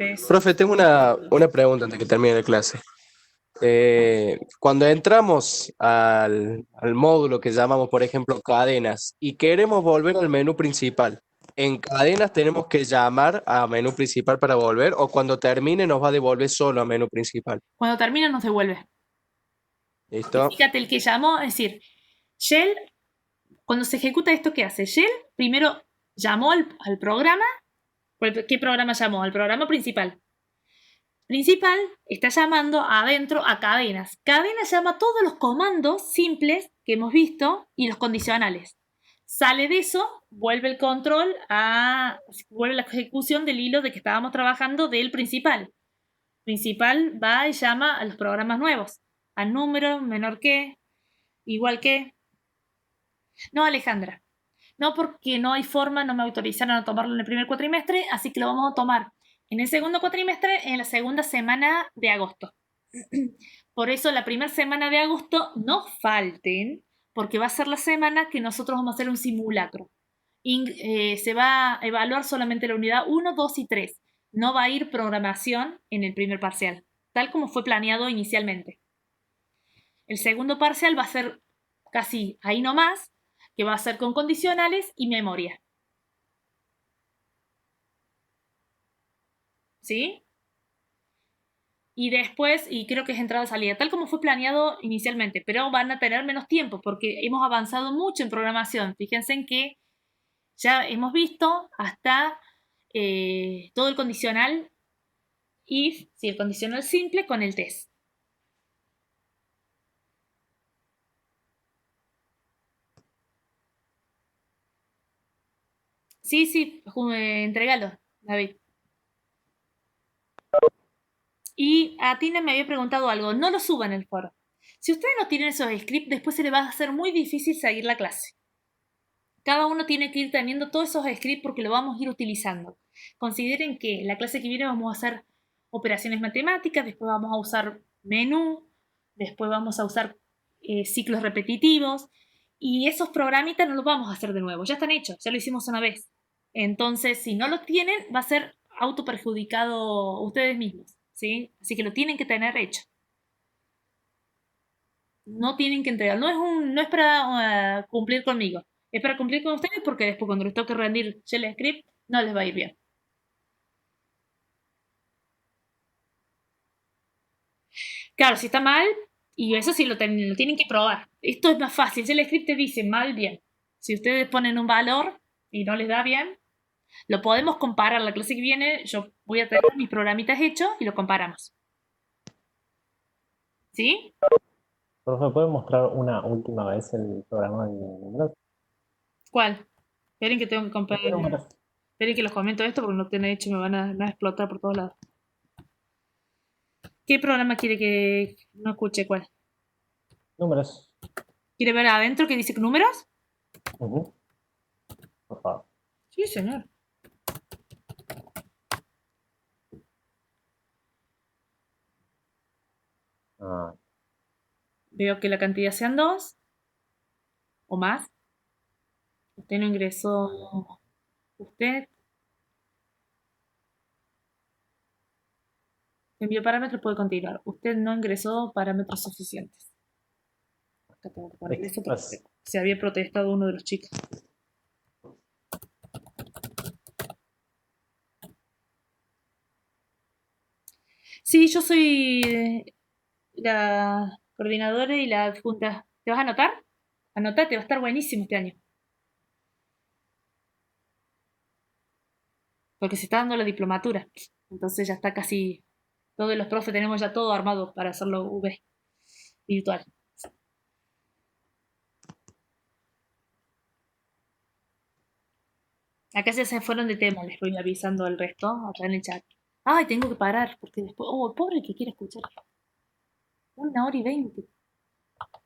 test. Profe, tengo una pregunta antes que termine la clase. Cuando entramos al módulo que llamamos, por ejemplo, cadenas, y queremos volver al menú principal, ¿en cadenas tenemos que llamar a menú principal para volver o cuando termine nos va a devolver solo a menú principal? Cuando termina nos devuelve. Y ¿Listo? fíjate, el que llamó, es decir, Shell, cuando se ejecuta esto, ¿qué hace? Shell primero llamó al programa. ¿Qué programa llamó? Al programa principal. Principal está llamando adentro a cadenas. Cadena llama todos los comandos simples que hemos visto y los condicionales. Sale de eso, vuelve el control vuelve la ejecución del hilo de que estábamos trabajando del principal. Principal va y llama a los programas nuevos. Al número, menor que, igual que. No, Alejandra. No, porque no hay forma, no me autorizaron a tomarlo en el primer cuatrimestre, así que lo vamos a tomar en el segundo cuatrimestre, en la segunda semana de agosto. Por eso la primera semana de agosto no falten, porque va a ser la semana que nosotros vamos a hacer un simulacro. Se va a evaluar solamente la unidad 1, 2 y 3. No va a ir programación en el primer parcial, tal como fue planeado inicialmente. El segundo parcial va a ser casi ahí nomás, que va a ser con condicionales y memoria. ¿Sí? Y después, y creo que es entrada-salida, tal como fue planeado inicialmente, pero van a tener menos tiempo porque hemos avanzado mucho en programación. Fíjense en que ya hemos visto hasta todo el condicional if, sí, el condicional simple con el test. Sí, entregalo, David. Y a Tina me había preguntado algo, no lo suban en el foro. Si ustedes no tienen esos scripts, después se les va a hacer muy difícil seguir la clase. Cada uno tiene que ir teniendo todos esos scripts porque lo vamos a ir utilizando. Consideren que la clase que viene vamos a hacer operaciones matemáticas, después vamos a usar menú, después vamos a usar ciclos repetitivos y esos programitas no los vamos a hacer de nuevo, ya están hechos, ya lo hicimos una vez. Entonces, si no los tienen, va a ser autoperjudicado ustedes mismos, ¿sí? Así que lo tienen que tener hecho. No tienen que entregar, no es para cumplir conmigo. Es para cumplir con ustedes porque después cuando les toque rendir Shell Script no les va a ir bien. Claro, si está mal, y eso sí lo tienen que probar. Esto es más fácil. Shell Script te dice mal, bien. Si ustedes ponen un valor y no les da bien, lo podemos comparar. La clase que viene yo voy a tener mis programitas hechos y lo comparamos. ¿Sí? Profe, ¿puede mostrar una última vez el programa de números? ¿Cuál? Esperen que tengo que comparar. Números. Esperen que los comento esto porque no tienen hecho, me van a explotar por todos lados. ¿Qué programa quiere que no escuche? ¿Cuál? Números. ¿Quiere ver adentro que dice números? Ujú. Por favor. Sí, señor. Ah, Veo que la cantidad sean 2 o más. Usted no ingresó. Usted envió parámetros, puede continuar. Usted no ingresó parámetros suficientes. Acá tengo que poner eso porque se había protestado uno de los chicos. Sí, yo soy la coordinadora y la adjunta. ¿Te vas a anotar? Anotate, va a estar buenísimo este año. Porque se está dando la diplomatura. Entonces ya está casi. Todos los profes tenemos ya todo armado para hacerlo V virtual. Acá ya se fueron de tema, les voy avisando al resto, acá en el chat. Ay, tengo que parar, porque después. Oh, pobre que quiere escuchar. 1 hora y 20.